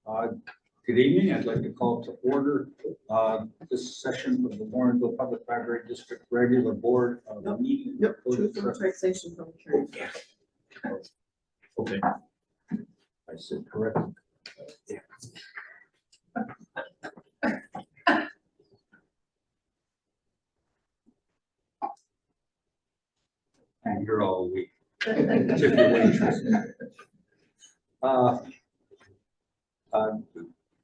Good evening. I'd like to call to order this session of the Warrenville Public Library District Regular Board of Meeting. Yep, truth and taxation public hearing. Okay. I said correct. Yeah. And you're all weak. Tip your waitress.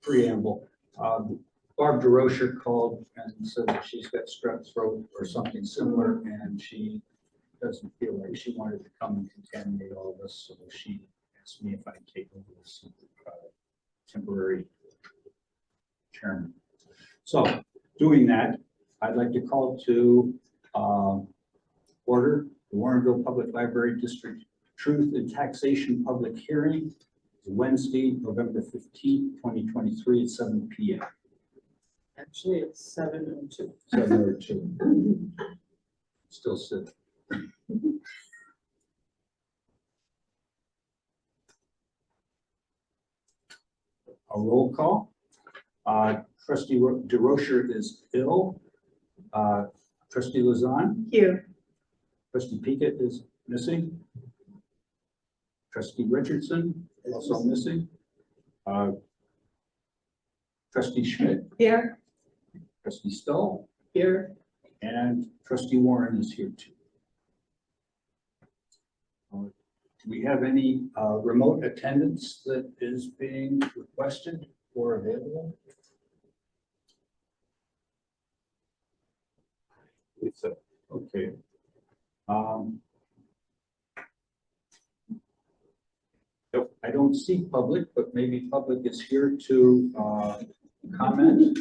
Preamble. Barb DeRocher called and said that she's got strep throat or something similar, and she doesn't feel like she wanted to come and contaminate all of us, so she asked me if I'd take over this temporary chairman. So, doing that, I'd like to call to order the Warrenville Public Library District Truth and Taxation Public Hearing, Wednesday, November 15th, 2023 at 7 p.m. Actually, it's 7:02. 7:02. Still sitting. A roll call. Trustee DeRocher is ill. Trustee Lazan. Here. Trustee Pickett is missing. Trustee Richardson also missing. Trustee Schmidt. Here. Trustee Stoll. Here. And Trustee Warren is here too. Do we have any remote attendance that is being requested or available? It's okay. Nope, I don't see public, but maybe public is here to comment.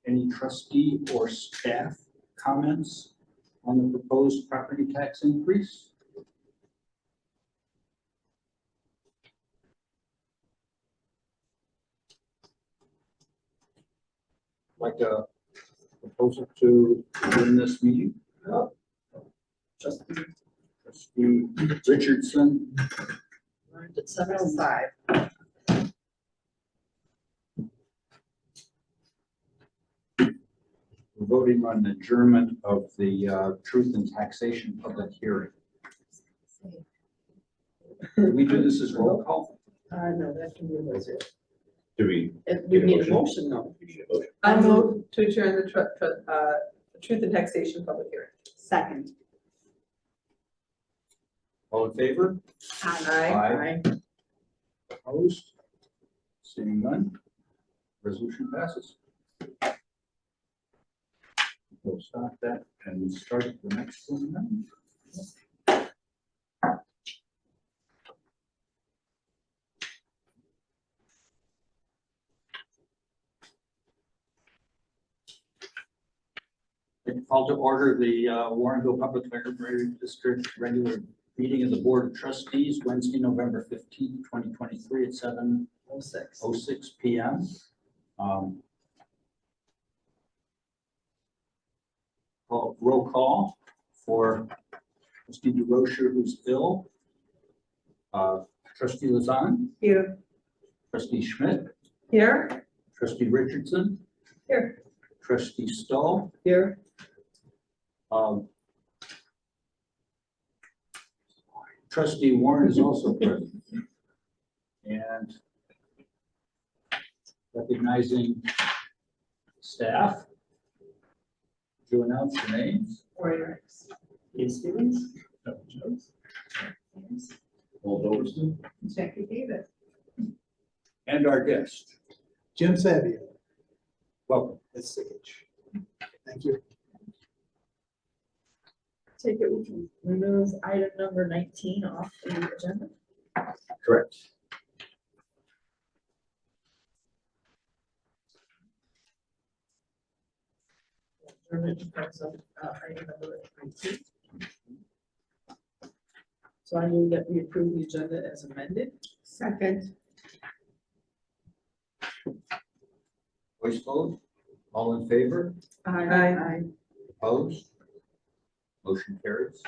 Any trustee or staff comments on the proposed property tax increase? Like a proposal to begin this meeting? Trustee Richardson. At 7:05. We're voting on the adjournment of the Truth and Taxation public hearing. Did we do this as roll call? No, that can be a voice. Do we? We need a motion, though. I move to adjourn the Truth and Taxation public hearing. Second. All in favor? Aye. Opposed? Seeing none, resolution passes. We'll stop that and start the next one then. Call to order the Warrenville Public Library District regular meeting of the Board of Trustees, Wednesday, November 15th, 2023 at 7:06 p.m. Roll call for Trustee DeRocher, who's ill. Trustee Lazan. Here. Trustee Schmidt. Here. Trustee Richardson. Here. Trustee Stoll. Here. Trustee Warren is also present. And recognizing staff, do you announce the names? Warriors. Ian Stevens. Paul Doverston. Jackie Davis. And our guest. Jim Savio, Welcome. that's Sikich. Thank you. Take it, we can remove item number 19 off the agenda. Correct. Item number 19. So I move that we approve the agenda as amended. Second. Voice vote. All in favor? Aye. Opposed? Motion carries.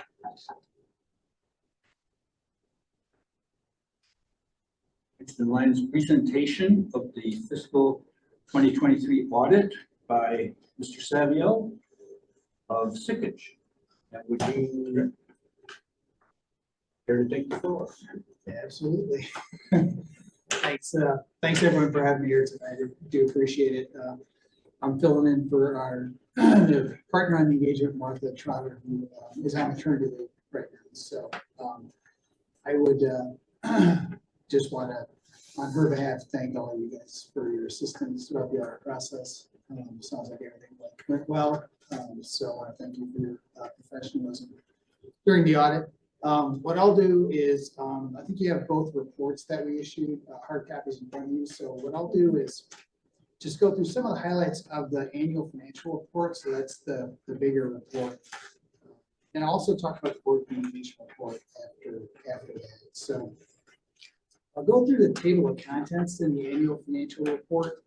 Next in line is presentation of the fiscal 2023 audit by Mr. Savio of Sickage. And would you care to take the floor? Yeah, absolutely. Thanks everyone for having me here tonight. I do appreciate it. I'm filling in for our the partner on the engagement, Martha Trotter, who is on maternity leave right now. So I would just want to, on her behalf, thank all of you guys for your assistance throughout the audit process. Sounds like everything went well. So I thank you for your professionalism during the audit. What I'll do is, I think you have both reports that we issued, hard copies in front of you. So what I'll do is just go through some of the highlights of the annual financial report. So that's the bigger report. And I'll also talk about the board communication report after that. So I'll go through the table of contents in the annual financial report.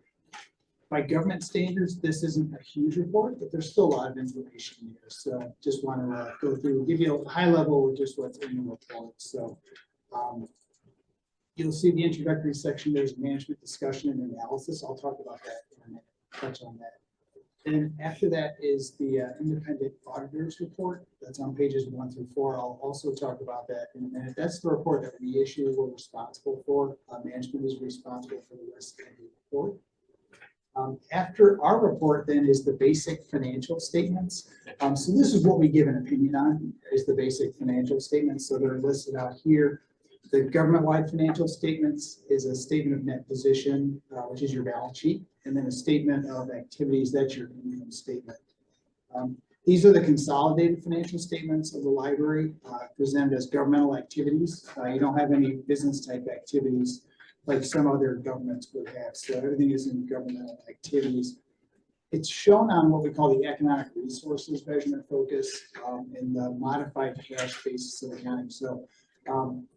By government standards, this isn't a huge report, but there's still a lot of information here. So just want to go through, give you a high level of just what's in the report. So you'll see the introductory section, there's management discussion and analysis. I'll talk about that in a minute, touch on that. And after that is the independent auditors report. That's on pages 1 through 4. I'll also talk about that in a minute. That's the report that we issue, we're responsible for. Management is responsible for the rest of the report. After our report then is the basic financial statements. So this is what we give an opinion on, is the basic financial statements. So they're listed out here. The government-wide financial statements is a statement of net position, which is your balance sheet, and then a statement of activities, that's your income statement. These are the consolidated financial statements of the library, presented as governmental activities. You don't have any business type activities like some other governments would have. So everything is in governmental activities. It's shown on what we call the economic resources measurement focus in the modified cash basis of accounting. So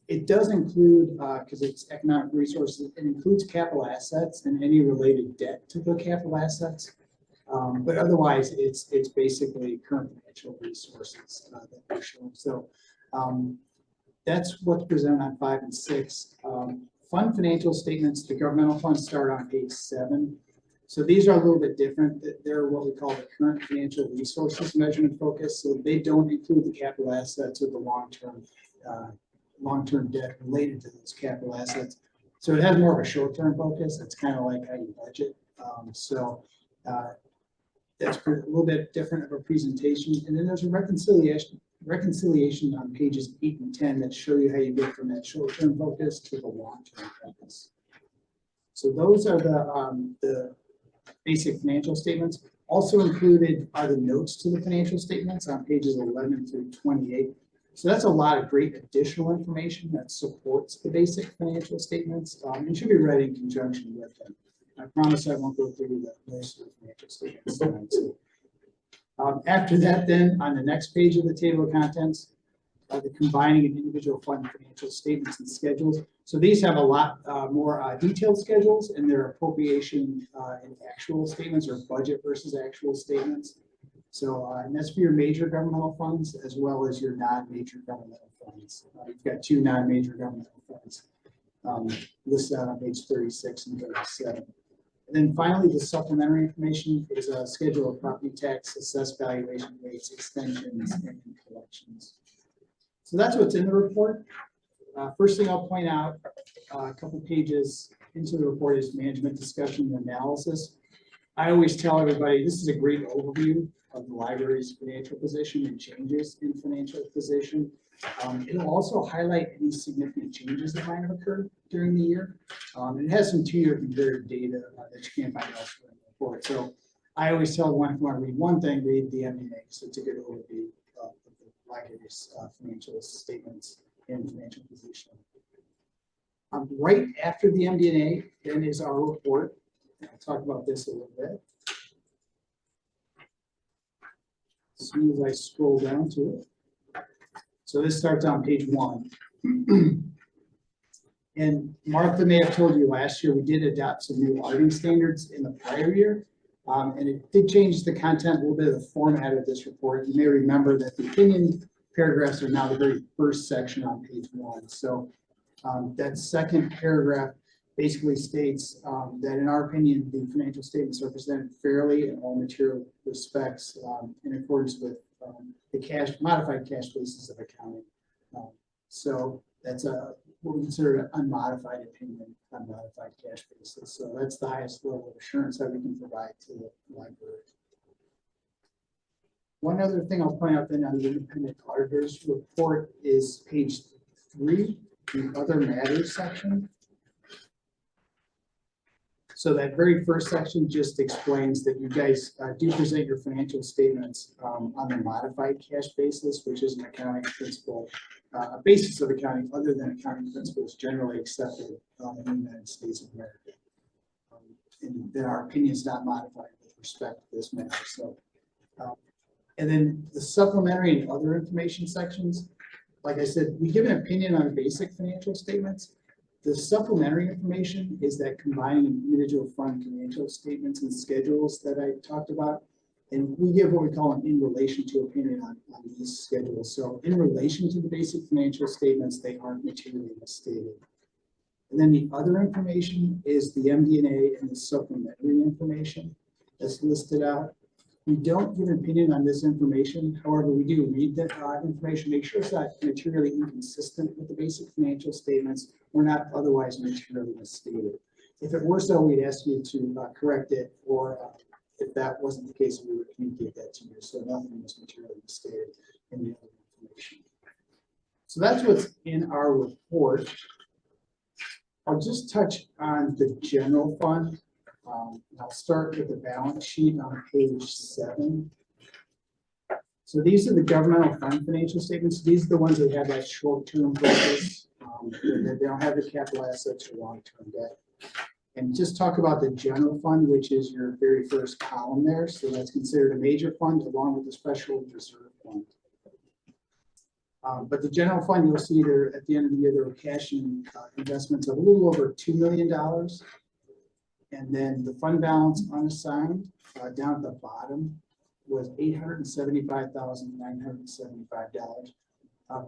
it does include, because it's economic resources, it includes capital assets and any related debt to the capital assets. But otherwise, it's basically current financial resources that we're showing. So that's what's presented on 5 and 6. Fund financial statements, the governmental funds start on page 7. So these are a little bit different. They're what we call the current financial resources measurement focus. So they don't include the capital assets or the long-term debt related to those capital assets. So it has more of a short-term focus. It's kind of like how you budget. That's a little bit different of a presentation. And then there's a reconciliation on pages 8 and 10 that show you how you get from that short-term focus to the long-term focus. So those are the basic financial statements. Also included are the notes to the financial statements on pages 11 through 28. So that's a lot of great additional information that supports the basic financial statements. And should be read in conjunction with them. I promise I won't go through the most of the financial statements tonight. So, after that, then on the next page of the table of contents, the combining of individual fund financial statements and schedules. So these have a lot more detailed schedules, and their appropriation in actual statements or budget versus actual statements. So and that's for your major governmental funds as well as your non-major governmental funds. You've got 2 non-major governmental funds listed out on page 36 and 37. And then finally, the supplementary information is a schedule of property tax, assessed valuation rates, extensions, and collections. So that's what's in the report. First thing I'll point out, a couple pages into the report is management discussion and analysis. I always tell everybody this is a great overview of the library's financial position and changes in financial position. It'll also highlight any significant changes that might have occurred during the year. It has some 2-year comparative data that you can't find elsewhere in the report. So I always tell everyone, if you want to read one thing, read the MD&A. So it's a good overview of the library's financial statements and financial position. Right after the MD&A, then is our report. I'll talk about this a little bit. As soon as I scroll down to it. So this starts on page 1. And Martha may have told you last year, we did adopt some new auditing standards in the prior year. And it did change the content, a little bit of the format of this report. You may remember that the opinion paragraphs are now the very first section on page 1. So that second paragraph basically states that in our opinion, the financial statements are presented fairly in all material respects in accordance with the modified cash basis of accounting. So that's what we consider an unmodified opinion, unmodified cash basis. So that's the highest level of assurance that we can provide to the library. One other thing I'll point out then on the independent auditor's report is page 3, the other matters section. So that very first section just explains that you guys do present your financial statements on a modified cash basis, which is an accounting principle, a basis of accounting other than accounting principles generally accepted in the United States of America. And then our opinion is not modified with respect to this matter. So, and then the supplementary and other information sections, like I said, we give an opinion on basic financial statements. The supplementary information is that combining individual fund financial statements and schedules that I talked about. And we give what we call an in relation to opinion on these schedules. So in relation to the basic financial statements, they aren't materially misstated. And then the other information is the MD&A and the supplementary information that's listed out. We don't give an opinion on this information. However, we do read that information, make sure it's not materially inconsistent with the basic financial statements or not otherwise materially misstated. If it were so, we'd ask you to correct it, or if that wasn't the case, we would communicate that to you. So nothing was materially misstated in the other information. So that's what's in our report. I'll just touch on the general fund. I'll start with the balance sheet on page 7. So these are the governmental fund financial statements. These are the ones that have that short-term focus. They don't have the capital assets or long-term debt. And just talk about the general fund, which is your very first column there. So that's considered a major fund along with the special reserve fund. But the general fund, you'll see there at the end of the year, there were cash and investments of a little over $2 million. And then the fund balance unassigned down at the bottom was $875,975.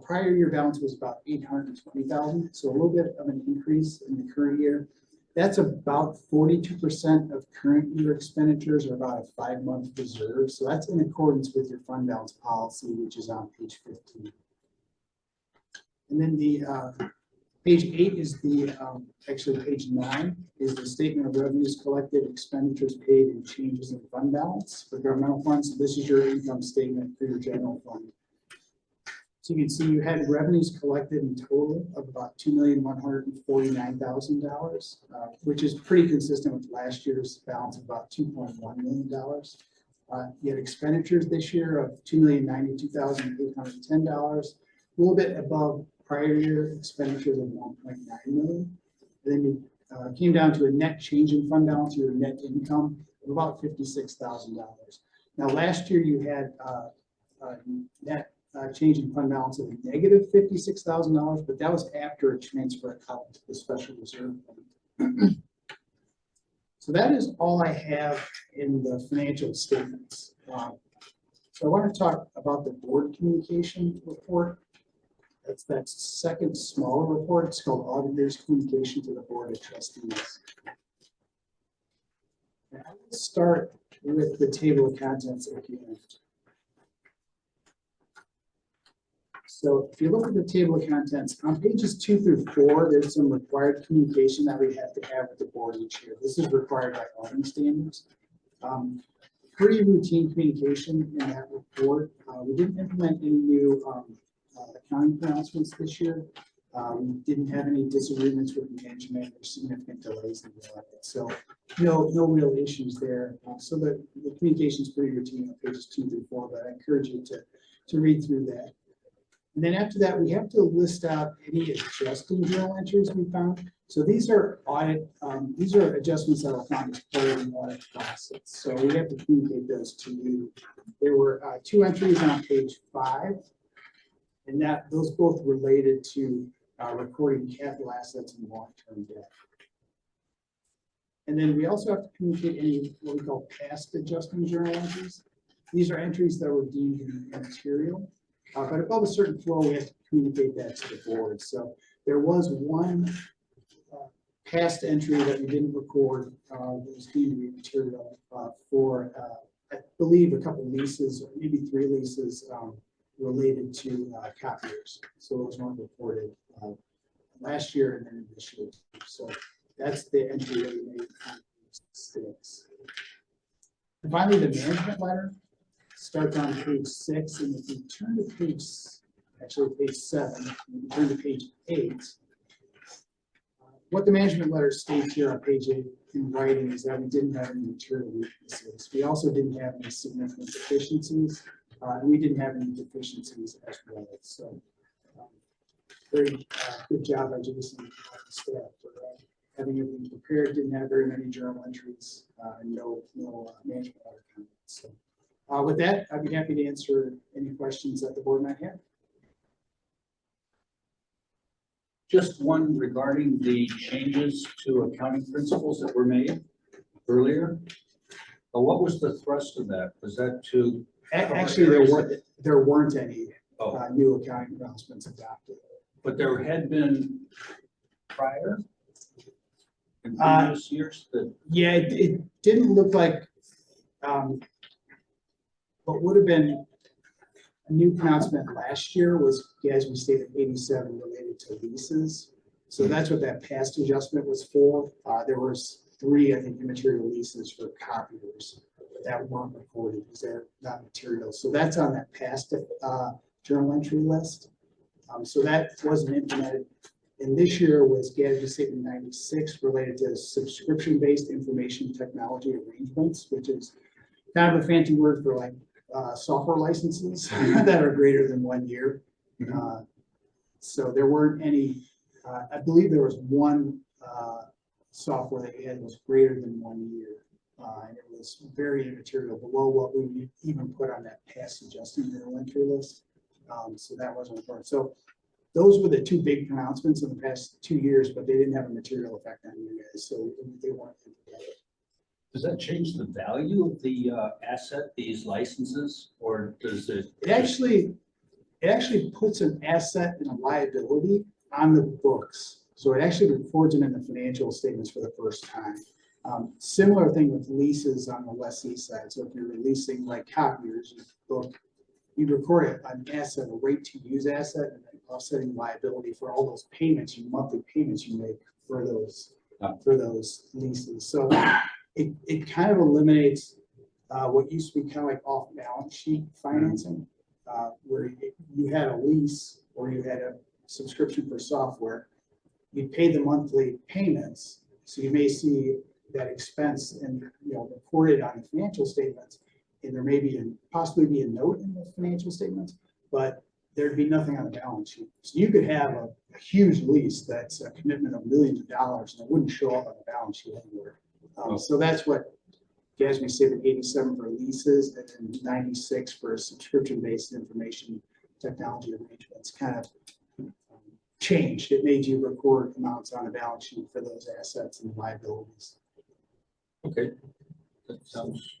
Prior year balance was about $820,000, so a little bit of an increase in the current year. That's about 42% of current year expenditures, or about a 5-month reserve. So that's in accordance with your fund balance policy, which is on page 15. And then the page 8 is the, actually page 9 is the statement of revenues collected, expenditures paid, and changes in fund balance for governmental funds. So this is your income statement for your general fund. So you can see you had revenues collected in total of about $2,149,000, which is pretty consistent with last year's balance of about $2.1 million. You had expenditures this year of $2,092,810, a little bit above prior year expenditures of $1.9 million. And then you came down to a net change in fund balance, your net income of about $56,000. Now last year you had net change in fund balance of a negative $56,000, but that was after a transfer out to the special reserve fund. So that is all I have in the financial statements. So I want to talk about the board communication report. That's that second smaller report. It's called Auditor's Communication to the Board of Trustees. And I will start with the table of contents at the end. So if you look at the table of contents, on pages 2 through 4, there's some required communication that we have to have with the board each year. This is required by auditing standards. Pretty routine communication in that report. We didn't implement any new accounting pronouncements this year. We didn't have any disagreements with management or significant delays in the audit. So no real issues there. So the communication is pretty routine on pages 2 through 4, but I encourage you to read through that. And then after that, we have to list out any adjusting journal entries we found. So these are adjustments that are found as part of the audit process. So we have to communicate those to you. There were 2 entries on page 5, and those both related to recording capital assets and long-term debt. And then we also have to communicate any what we call past adjusting journal entries. These are entries that were deemed immaterial. But above a certain flow, we have to communicate that to the board. So there was one past entry that we didn't record, was deemed to be material, for, I believe, a couple leases, or maybe 3 leases, related to, copiers. So those weren't reported, last year and then this year. So that's the entry that we made on page 6. And finally, the management letter starts on page 6, and if you turn to page 7, and you turn to page 8, what the management letter states here on page 8 in writing is that we didn't have any material weaknesses. We also didn't have any significant deficiencies, and we didn't have any deficiencies as well. So, very good job by Jason and the staff for having everything prepared. Didn't have very many journal entries, and no management letter comments. So, with that, I'd be happy to answer any questions that the board might have. Just one regarding the changes to accounting principles that were made earlier. What was the thrust of that? Was that to? Actually, there weren't any new accounting pronouncements adopted. But there had been prior in previous years that. Yeah, it didn't look like what would have been a new pronouncement last year was, as we stated, 87 related to leases. So that's what that past adjustment was for. There was 3, I think, immaterial leases for copiers that weren't recorded because they're not material. So that's on that past journal entry list. So that wasn't implemented. And this year was GASB Statement 96 related to subscription-based information technology arrangements, which is kind of a fancy word for like software licenses that are greater than 1 year. So there weren't any, I believe there was one software that we had was greater than 1 year. And it was very immaterial, below what we even put on that past adjusting journal entry list. So that wasn't important. So those were the 2 big pronouncements in the past 2 years, but they didn't have a material effect on you guys, so they weren't. Does that change the value of the asset, these licenses, or does it? It actually puts an asset and a liability on the books. So it actually records them in the financial statements for the first time. Similar thing with leases on the lessee side. So if you're releasing like copiers, you record it an asset, a rate to use asset, and an offsetting liability for all those payments, monthly payments you make for those leases. So it kind of eliminates what used to be kind of like off balance sheet financing, where you had a lease or you had a subscription for software, you pay the monthly payments, so you may see that expense and reported on the financial statements, and there may be possibly be a note in the financial statements, but there'd be nothing on the balance sheet. So you could have a huge lease that's a commitment of millions of dollars, and it wouldn't show up on the balance sheet anywhere. So that's what GASB Statement 87 for leases and then 96 for subscription-based information technology arrangements kind of changed. It made you record amounts on a balance sheet for those assets and liabilities. Okay, that sounds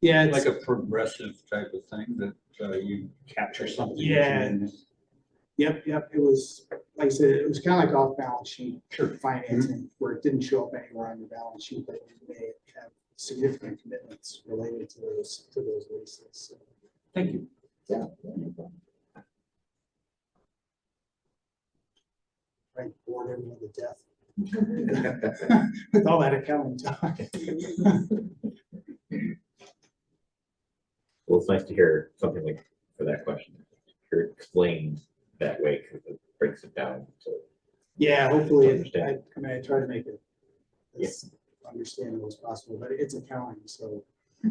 Yeah, like a progressive type of thing that you capture something. Yeah. Yep. It was, like I said, it was kind of like off balance sheet financing where it didn't show up anywhere on your balance sheet, but you may have significant commitments related to those leases. So, Thank you. yeah, no problem. Right, bored everyone to death with all that accounting talk. Well, it's nice to hear something like for that question. Hear it explained that way because it breaks it down. So Yeah, hopefully, Understand. I try to make it as understandable as possible, but it's accounting, so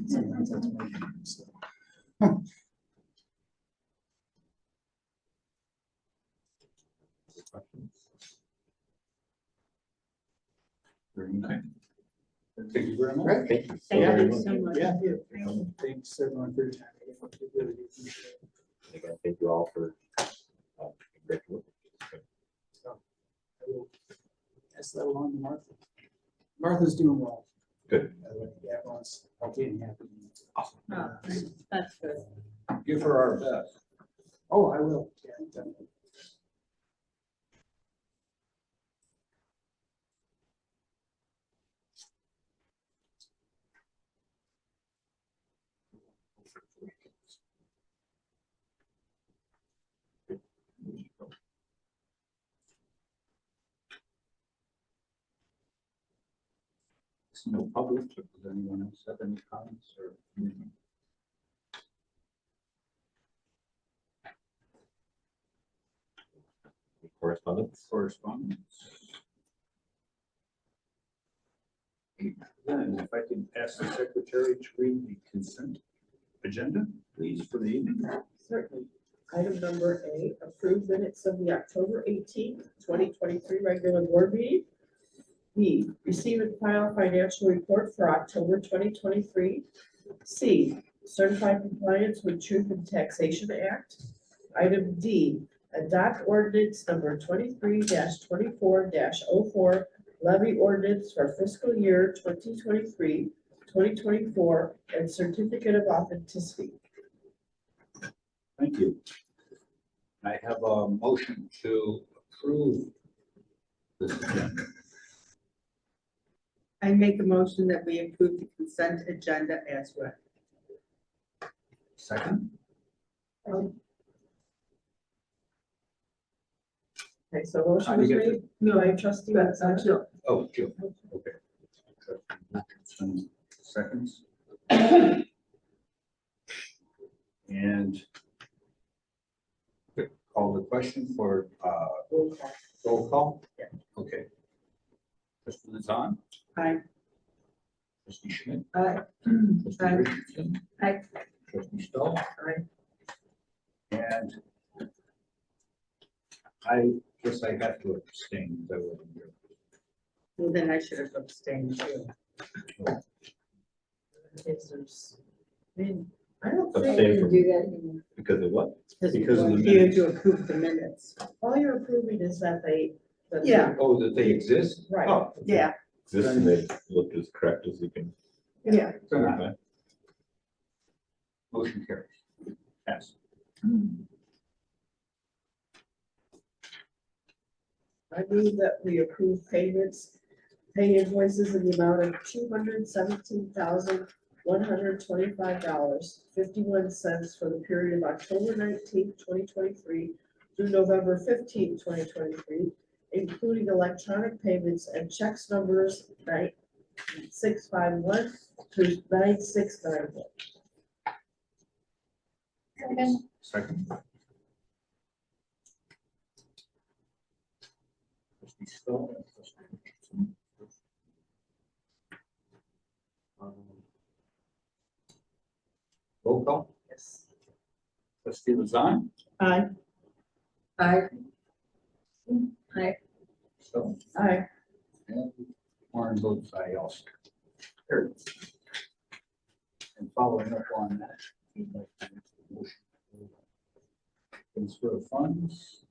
sometimes that's my thing, so. Very nice. Thank you very much. Right. thank you so Thank very you much. so much. Yeah, thanks everyone for your time. I really do appreciate it. And again, thank you all for great work. So I will pass that along to Martha. Martha's doing well. Good. Yeah, everyone's healthy and happy. Oh, that's good. Give her our best. Oh, I will. Yeah, definitely. no public. Does anyone else have any comments or? Correspondence? Correspondence? Then if I can ask the secretary to read the consent agenda, please, for the evening. Certainly. Item number A, approve minutes of the October 2023 regular board meeting. B, receive and file financial report for October 2023. C, certify compliance with Truth in Taxation Act. Item D, adopt ordinance number 23-24-04, levy ordinance for fiscal year 2023, 2024, and certificate of authenticity. Thank you. I have a motion to approve this agenda. I make a motion that we approve the consent agenda as read. Second, Okay, so motion How do was you get made by trustee. Jill. oh, Jill, okay. Some seconds. And call the question for, Roll call. roll call? Yeah. Okay. Trustee Lizon? Aye. Trustee Schmidt? Aye. Trustee Aye. Richardson? Aye. Trustee Stoll? Aye. And I guess I have to abstain because I wasn't here. Well, then I should have abstained too. I mean, I don't think Abstain you from- do that anymore. Because of what? Because of the You minutes. to approve the minutes. All you're approving is that they. that they- Yeah. Oh, that they exist? Right. Oh, okay. Yeah. This and they look as correct as you can. Yeah. So, verify. motion carries. Yes. I move that we approve payments, pay invoices in the amount of $217,125.51 for the period of October 19th, 2023 through November 15th, 2023, including electronic payments and checks numbers 9651 through 9691. Second. Trustee Stoll and trustee Richardson. Roll call. Yes. Trustee Lizon? Aye. Aye. Stoll? Aye. And Warren votes aye also. Carried. And following up on that, we'd like to make a motion to transfer of funds.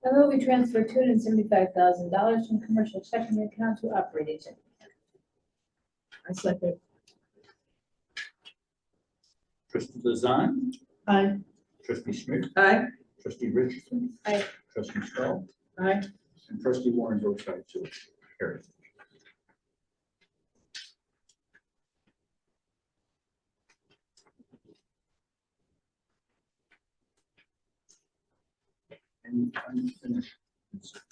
I move we transfer $275,000 from commercial checking account to operating checking. I second. Trustee Lizon? Aye. Trustee Schmidt? Aye. Trustee Richardson? Aye. Trustee Stoll? Aye. And trustee Warren votes aye too. Carried. Any unfinished business?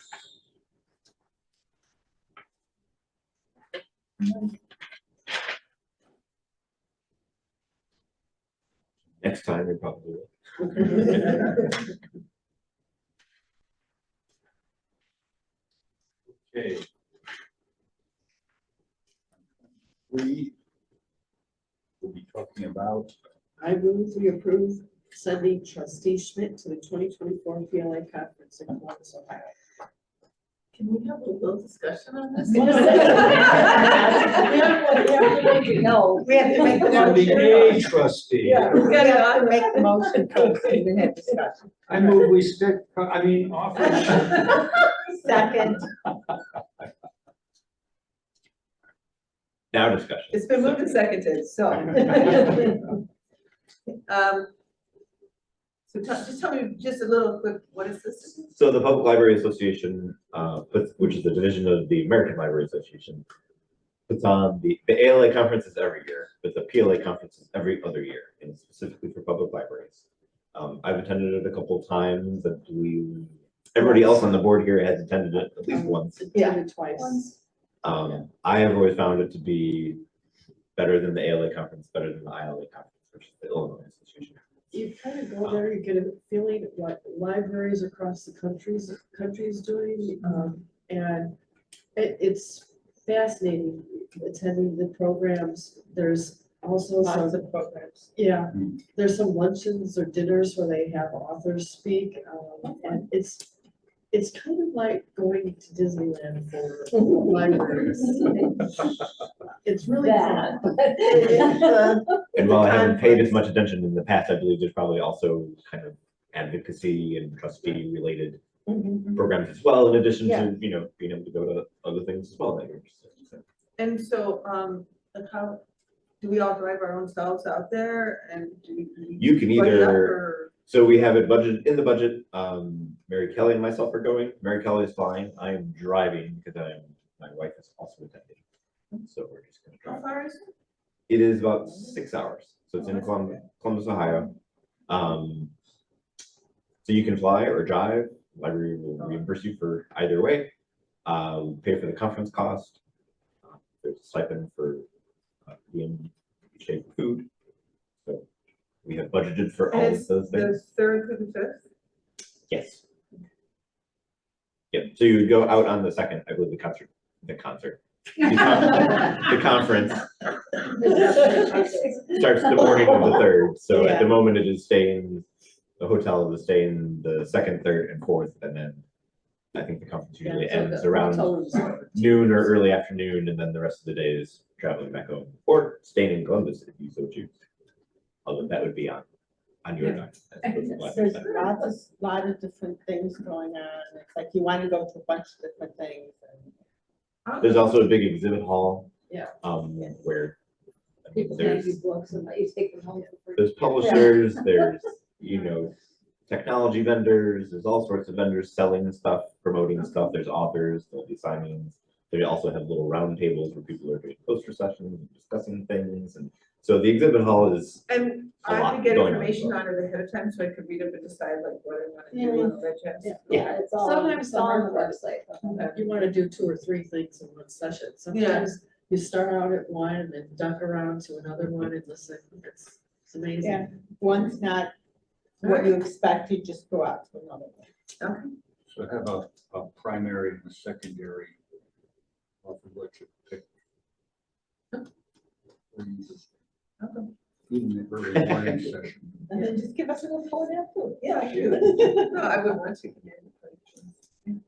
Next time, we probably will. Okay. We will be talking about, I move we approve sending trustee Schmidt to the 2024 PLA conference in Columbus, Ohio. Can we have a little discussion on this? No. We have to make the motion. MBA trustee. Yeah, we have to make the motion first and then have discussion. I move we stick, offer. Second. Now discussion. It's been moved and seconded, so. So just tell me just a little quick, what is this? So the Public Library Association, which is the division of the American Library Association, puts on the ALA conference is every year, but the PLA conference is every other year, and specifically for public libraries. I've attended it a couple of times. Everybody else on the board here has attended it at least once. Yeah, twice. Once. I have always found it to be better than the ALA conference, better than the ILA conference, which is the Illinois Association. You kind of go there, you get a feeling of what libraries across the country's doing, and it's fascinating attending the programs. There's also Lots some, of programs. yeah, there's some luncheons or dinners where they have authors speak, and it's kind of like going to Disneyland for libraries. It's really fun. And while I haven't paid as much attention in the past, I believe there's probably also kind of advocacy and trustee related programs as well, in addition to, you know, being able to go to other things as well that you're interested in. So, And so, like how, do we all drive our own selves out there and do we? You can budget up either, or- so we have it budgeted in the budget. Mary Kelly and myself are going. Mary Kelly is flying. I'm driving because my wife is also attending. So we're just gonna How drive. far is it? It is about 6 hours. So it's in Columbus, Ohio. So you can fly or drive. Library will reimburse you for either way. Pay for the conference cost. There's a stipend for being shape food. So we have budgeted for all And of it's those things. the 3rd through the 5th? Yes. Yep. So you would go out on the 2nd, I believe the conference. The conference starts the morning of the 3rd. So at the moment it is staying, the hotel will stay in the 2nd, 3rd, and 4th, and then I think the conference usually ends around noon or early afternoon, and then the rest of the day is traveling back home or staying in Columbus if you so choose. Although that would be on your dime. There's lot of different things going on. It's like you want to go to a bunch of different things. There's also a big exhibit hall. Yeah. Where People hand you there's books and let you take them home. for free. there's publishers, there's, you know, technology vendors, there's all sorts of vendors selling stuff, promoting stuff, there's authors, there'll be signings. They also have little round tables where people are doing poster sessions and discussing things, and so the exhibit hall is And a I lot could get going on. information on it ahead of time so I could read it and decide like what I want to do on the digest. Yeah, it's all, Sometimes it's all on the the hard website. You want to do 2 or 3 things in one session. Sometimes you start out at one and then duck around to another one and listen. It's amazing. Yeah, one's not what you expect, you just go out to another one. So have a primary and a secondary. Off of what you pick. Or you just- Even the early morning session. And then just give us a little phone out too. Yeah, I do. No, I would want to.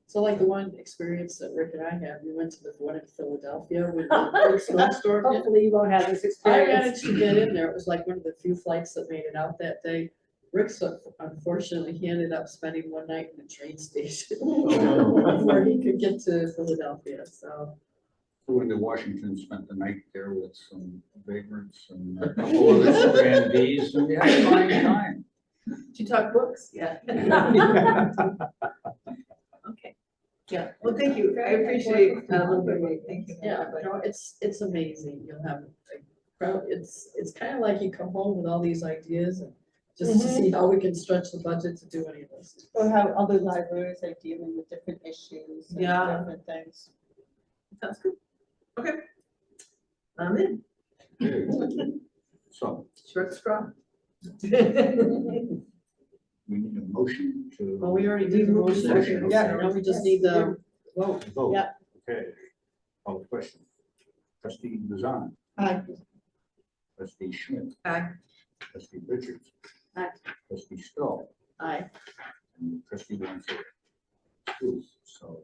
So like the one experience that Rick and I had, we went to the one in Philadelphia with the big snowstorm. hit. Hopefully you won't have this I experience. managed to get in there. It was like one of the few flights that made it out that day. Rick, unfortunately, he ended up spending one night in the train station before he could get to Philadelphia, so. Went to Washington, spent the night there with some vagrants and a couple of grandees, and we had a fine time. Did you talk books? Yeah. Okay. Yeah, well, thank you. I appreciate a little bit of thinking. Yeah, no, it's amazing. You'll have a crowd. It's kind of like you come home with all these ideas and just to see how we can stretch the budget to do any of this. Or how other libraries are dealing with different issues and Yeah. different things. Sounds good. Okay. I'm in. So Short straw. we need a motion to. Well, we already did the motion. Motion, Yeah, okay. now we just need the vote. Vote. Yeah. Okay. Call the question. Trustee Luzon. Aye. Trustee Schmidt. Aye. Trustee Richards. Aye. Trustee Stoll. Aye. And trustee Lanfair. So.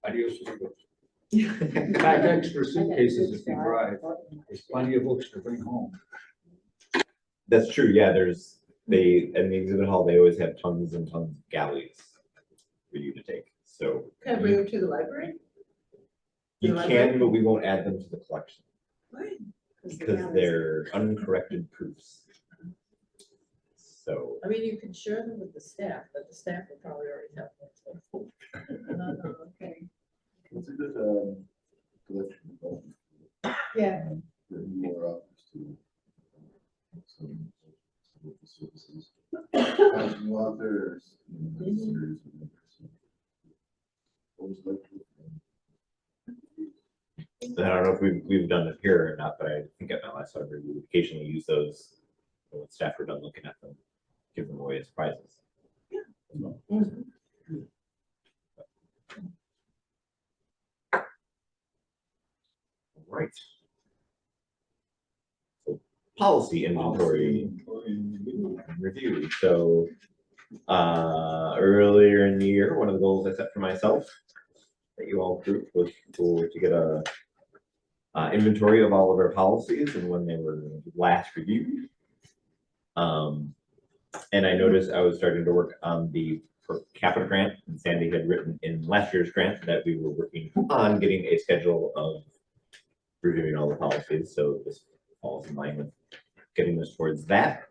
Adios. Pack extra suitcases if you drive. There's plenty of books to bring home. That's true, yeah, there's, in the exhibit hall, they always have tons and tons of galleys for you to take, so. Can I bring them to the library? You the can, library? but we won't add them to the collection, Why? because they're uncorrected proofs. So, I mean, you can share them with the staff, but the staff will probably already have one. Okay. It's a good collection of Yeah. more options to some of the services. As new authors, series of members. always like to. And I don't know if we've done it here or not, but I think at my last library, we would occasionally use those when staff were done looking at them, give them away as prizes. Right. So policy inventory review. So earlier in the year, one of the goals I set for myself that you all approved was to get a inventory of all of our policies and when they were last reviewed. And I noticed I was starting to work on the per capita grant, and Sandy had written in last year's grant that we were working on getting a schedule of reviewing all the policies. So this falls in line with getting us towards that.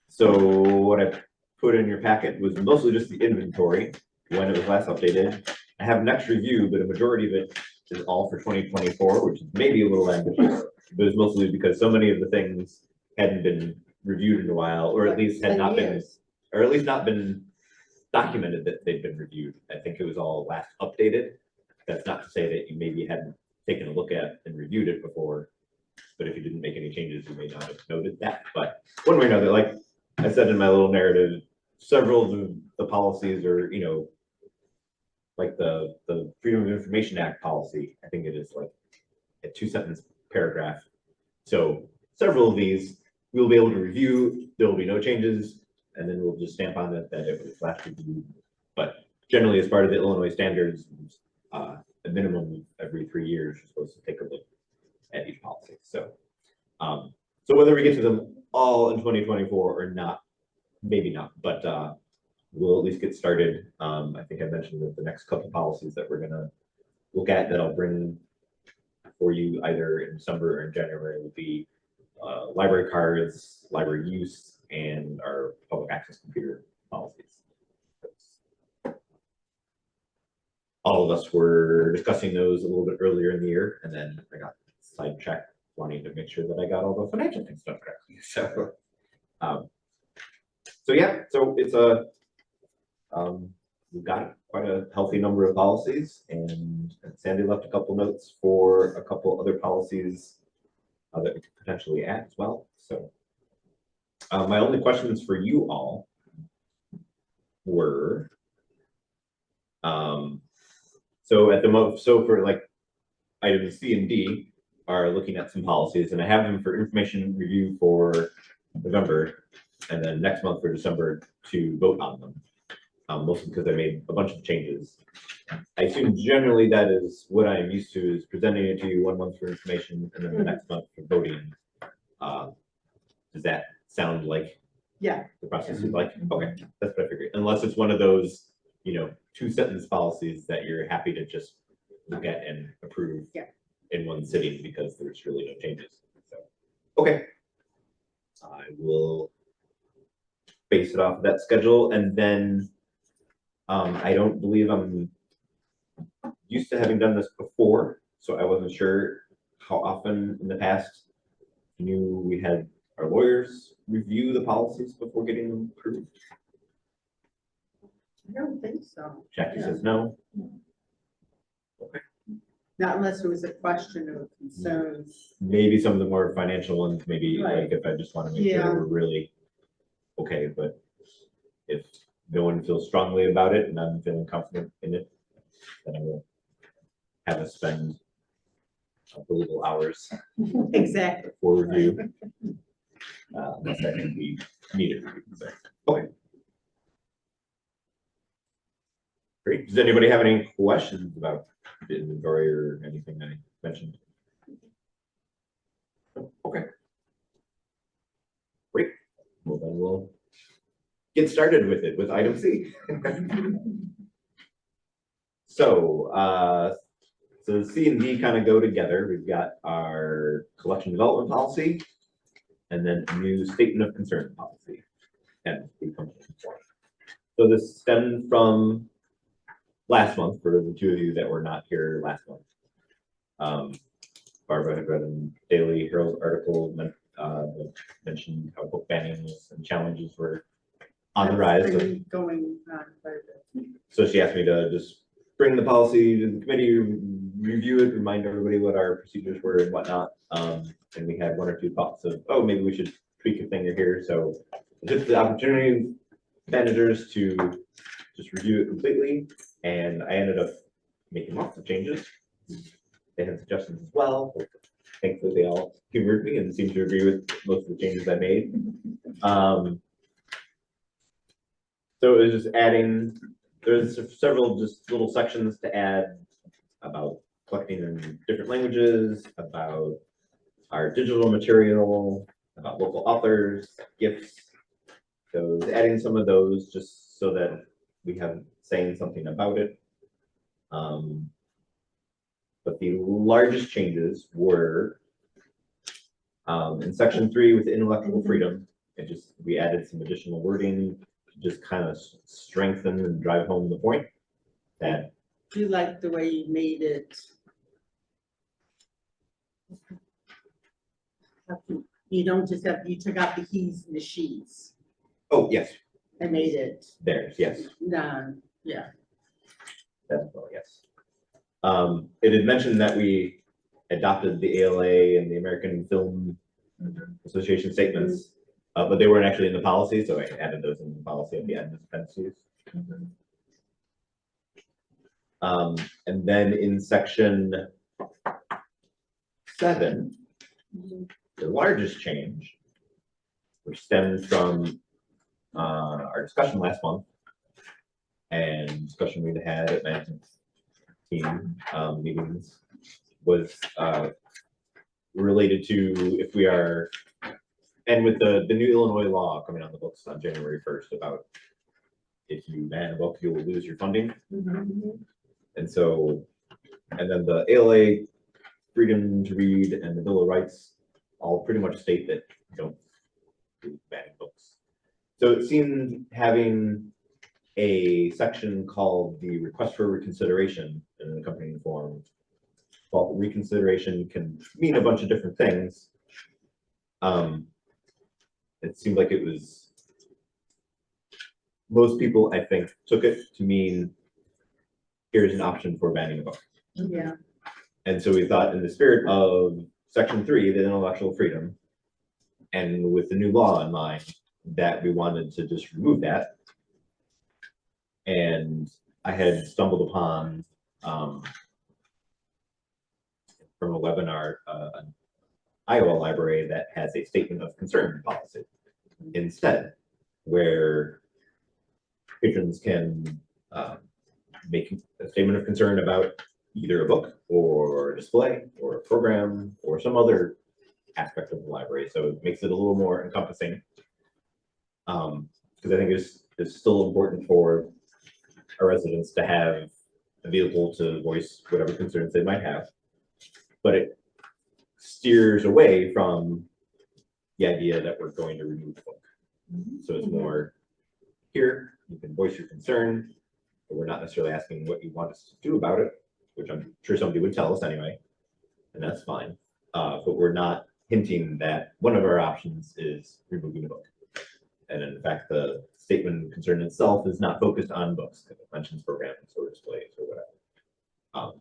So what I put in your packet was mostly just the inventory when it was last updated. I have next review, but a majority of it is all for 2024, which is maybe a little ambitious, but it's mostly because so many of the things hadn't been reviewed in a while, or at least had not been, or at least not been documented that they'd been reviewed. I think it was all last updated. That's not to say that you maybe hadn't taken a look at and reviewed it before, but if you didn't make any changes, you may not have noted that. But one way or another, like I said in my little narrative, several of the policies are, you know, like the Freedom of Information Act policy, I think it is like a 2-sentence paragraph. So several of these we'll be able to review, there will be no changes, and then we'll just stamp on it that it was last reviewed. But generally, as part of the Illinois standards, a minimum every 3 years, you're supposed to take a look at each policy. So, so whether we get to them all in 2024 or not, maybe not, but we'll at least get started. I think I mentioned that the next couple policies that we're gonna look at that I'll bring for you either in December or in January will be library cards, library use, and our public access computer policies. All of us were discussing those a little bit earlier in the year, and then I got sidetracked wanting to make sure that I got all the financial things done correctly. So, so yeah, so it's a we've got quite a healthy number of policies, and Sandy left a couple notes for a couple other policies that we could potentially add as well. So my only questions for you all were, so at the moment, so for like items C and D are looking at some policies, and I have them for information review for November, and then next month for December to vote on them. Mostly because I made a bunch of changes. I assume generally that is what I am used to, is presenting it to you 1 month for information and then the next month for voting. Does that sound like Yeah. the process you'd like? Okay, that's what I figured. Unless it's one of those, you know, 2-sentence policies that you're happy to just look at and approve in one sitting because there's really no changes. So, okay, I will base it off of that schedule, and then I don't believe I'm used to having done this before, so I wasn't sure how often in the past knew we had our lawyers review the policies before getting them approved. I don't think so. Jackie says no. Not unless there was a question of concerns. Maybe some of the more financial ones, maybe Right. like if I just want to make sure we're really okay, but if no one feels strongly about it and I'm feeling confident in it, then I will have us spend the little hours Exactly. for review. Unless I think we need it. So, okay. Great. Does anybody have any questions about the inventory or anything I mentioned? Okay. Great. Well, then we'll get started with it with item C. So, so C and D kind of go together. We've got our collection development policy and then a new statement of concern policy. And so this stemmed from last month for the two of you that were not here last month. Barbara had read in Daily Herald article that mentioned how book bannings and challenges were on the rise. That's been going on quite a bit. So she asked me to just bring the policy to the committee, review it, remind everybody what our procedures were and whatnot. And we had one or two thoughts of, oh, maybe we should tweak a thing or here. So just the opportunity managers to just review it completely. And I ended up making lots of changes. They had suggestions as well. Thankfully, they all humored me and seemed to agree with most of the changes I made. So it was just adding, there's several just little sections to add about collecting in different languages, about our digital material, about local authors, gifts. So adding some of those just so that we have saying something about it. But the largest changes were in section 3 with intellectual freedom. We added some additional wording to just kind of strengthen and drive home the point that Do you like the way you made it? You don't just have, you took out the he's and the she's oh yes, and made it, there's yes. yeah. That's well, yes. It had mentioned that we adopted the ALA and the American Film Association statements, but they weren't actually in the policy, so I added those in the policy at the end as appendices. And then in section 7, the largest change, which stems from our discussion last month and discussion we had at management team meetings, was related to if we are, and with the new Illinois law coming on the books on January 1st about if you ban a book, you will lose your funding. And so, and then the ALA, freedom to read, and the Bill of Rights all pretty much state that you don't do banning books. So it seemed having a section called the request for reconsideration in an accompanying form. Well, reconsideration can mean a bunch of different things. It seemed like it was, most people, I think, took it to mean here's an option for banning a book. Yeah. And so we thought in the spirit of section 3, the intellectual freedom, and with the new law in mind, that we wanted to just remove that. And I had stumbled upon from a webinar, an Iowa library that has a statement of concern policy instead, where patrons can make a statement of concern about either a book or a display or a program or some other aspect of the library. So it makes it a little more encompassing. Because I think it's still important for our residents to have a vehicle to voice whatever concerns they might have. But it steers away from the idea that we're going to remove the book. So it's more, here, you can voice your concern, but we're not necessarily asking what you want us to do about it, which I'm sure somebody would tell us anyway, and that's fine. But we're not hinting that one of our options is removing the book. And in fact, the statement of concern itself is not focused on books. It mentions programs or displays or whatever.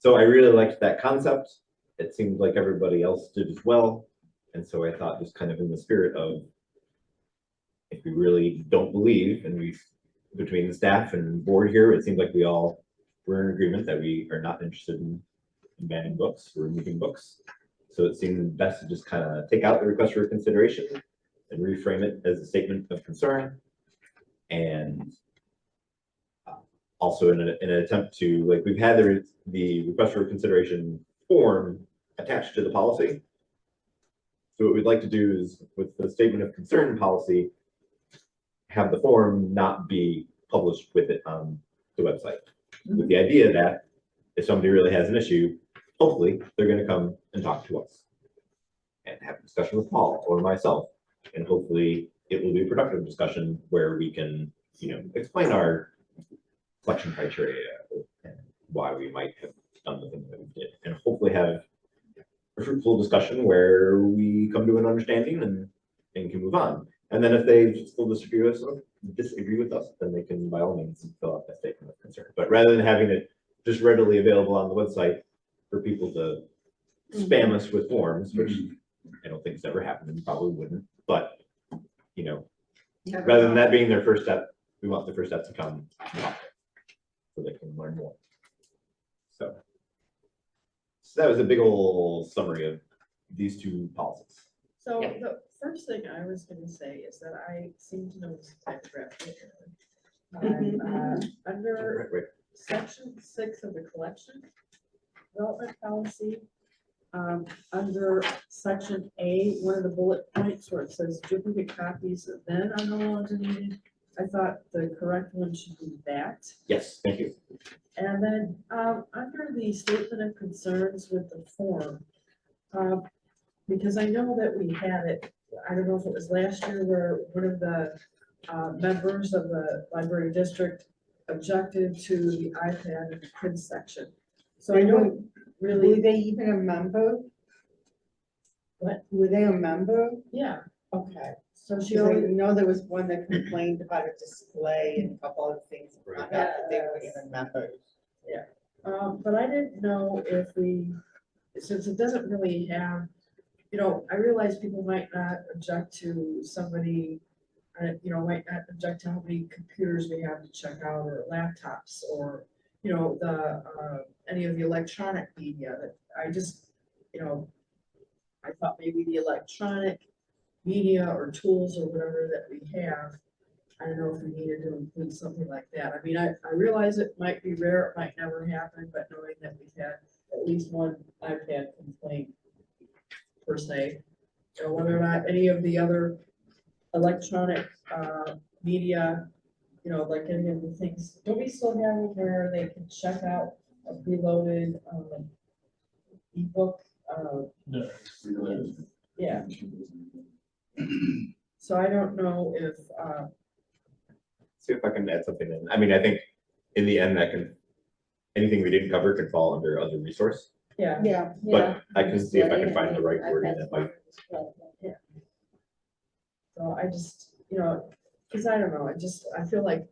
So I really liked that concept. It seemed like everybody else did as well. And so I thought, just kind of in the spirit of, if we really don't believe, and we, between the staff and board here, it seems like we all were in agreement that we are not interested in banning books or removing books. So it seemed best to just kind of take out the request for consideration and reframe it as a statement of concern. And also in an attempt to, like, we've had the request for consideration form attached to the policy. So what we'd like to do is, with the statement of concern policy, have the form not be published with it on the website. With the idea that if somebody really has an issue, hopefully they're going to come and talk to us and have a discussion with Paul or myself. And hopefully it will be a productive discussion where we can, explain our selection criteria and why we might have done the things that we did, and hopefully have a fruitful discussion where we come to an understanding and can move on. And then if they still disagree with us, then they can by all means fill out that statement of concern. But rather than having it just readily available on the website for people to spam us with forms, which I don't think has ever happened and probably wouldn't, but you know, rather than that being their first step, we want the first step to come so they can learn more. So that was a big old summary of these two policies. So Yeah. the first thing I was gonna say is that I seem to notice a typographical error. Under Right. section 6 of the collection development policy, under section A, one of the bullet points where it says duplicate copies then are no longer needed. I thought the correct one should be that. Yes, thank you. And then, under the statement of concerns with the form, because I know that we had it, I don't know if it was last year where one of the, members of the library district objected to the iPad in the kids section. So I don't Were really, they even a member? What? Were they a member? yeah, Okay. so she Because I only, know there was one that complained about a display and a couple other things. Found out that they were even members. but I didn't know if we, since it doesn't really have, you know, I realize people might not object to somebody, you know, might not object to how many computers we have to check out or laptops or, you know, the, any of the electronic media that I just, you know, I thought maybe the electronic media or tools or whatever that we have, I don't know if we needed to include something like that. I mean, I realize it might be rare, it might never happen, but knowing that we've had at least one iPad complaint per se, you know, whether or not any of the other electronic, media, you know, like any of the things, don't we still have it where they can check out a preloaded, ebook, yeah. So I don't know if, See if I can add something in. I mean, I think in the end that can, anything we didn't cover can fall under other resource, yeah, Yeah. but I can see if I can find the right wording that might. so I just, you know, cause I don't know, I feel like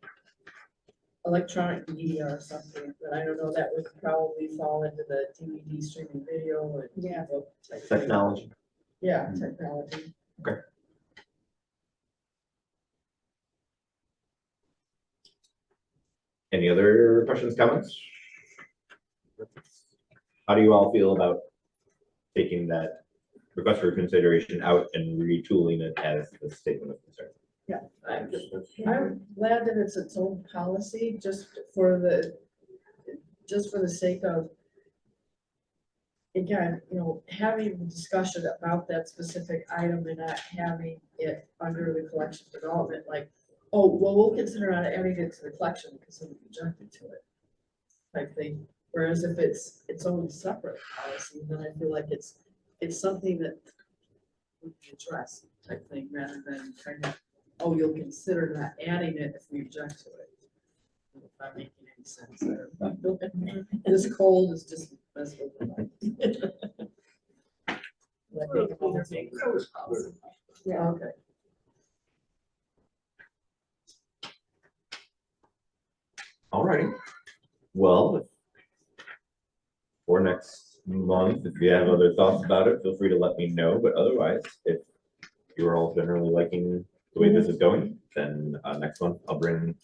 electronic media or something, but I don't know, that would probably fall into the DVD streaming video and. Yeah. ebook type thing. Technology. Yeah, technology. Any other questions, comments? How do you all feel about taking that request for consideration out and retooling it as the statement of concern? I'm glad that it's its own policy, just for the sake of, again, you know, having the discussion about that specific item and not having it under the collection development, like, oh, well, we'll consider not adding it to the collection because we objected to it, type thing. Whereas if it's its own separate policy, then I feel like it's something that we can address type thing, rather than kind of, oh, you'll consider not adding it if we object to it. If I'm making any sense there. This cold is just messed with my mind. Like, make them all take those policy. Yeah, okay. Alrighty, well, for next month, if you have other thoughts about it, feel free to let me know, but otherwise, if you're all generally liking the way this is going, then next month I'll bring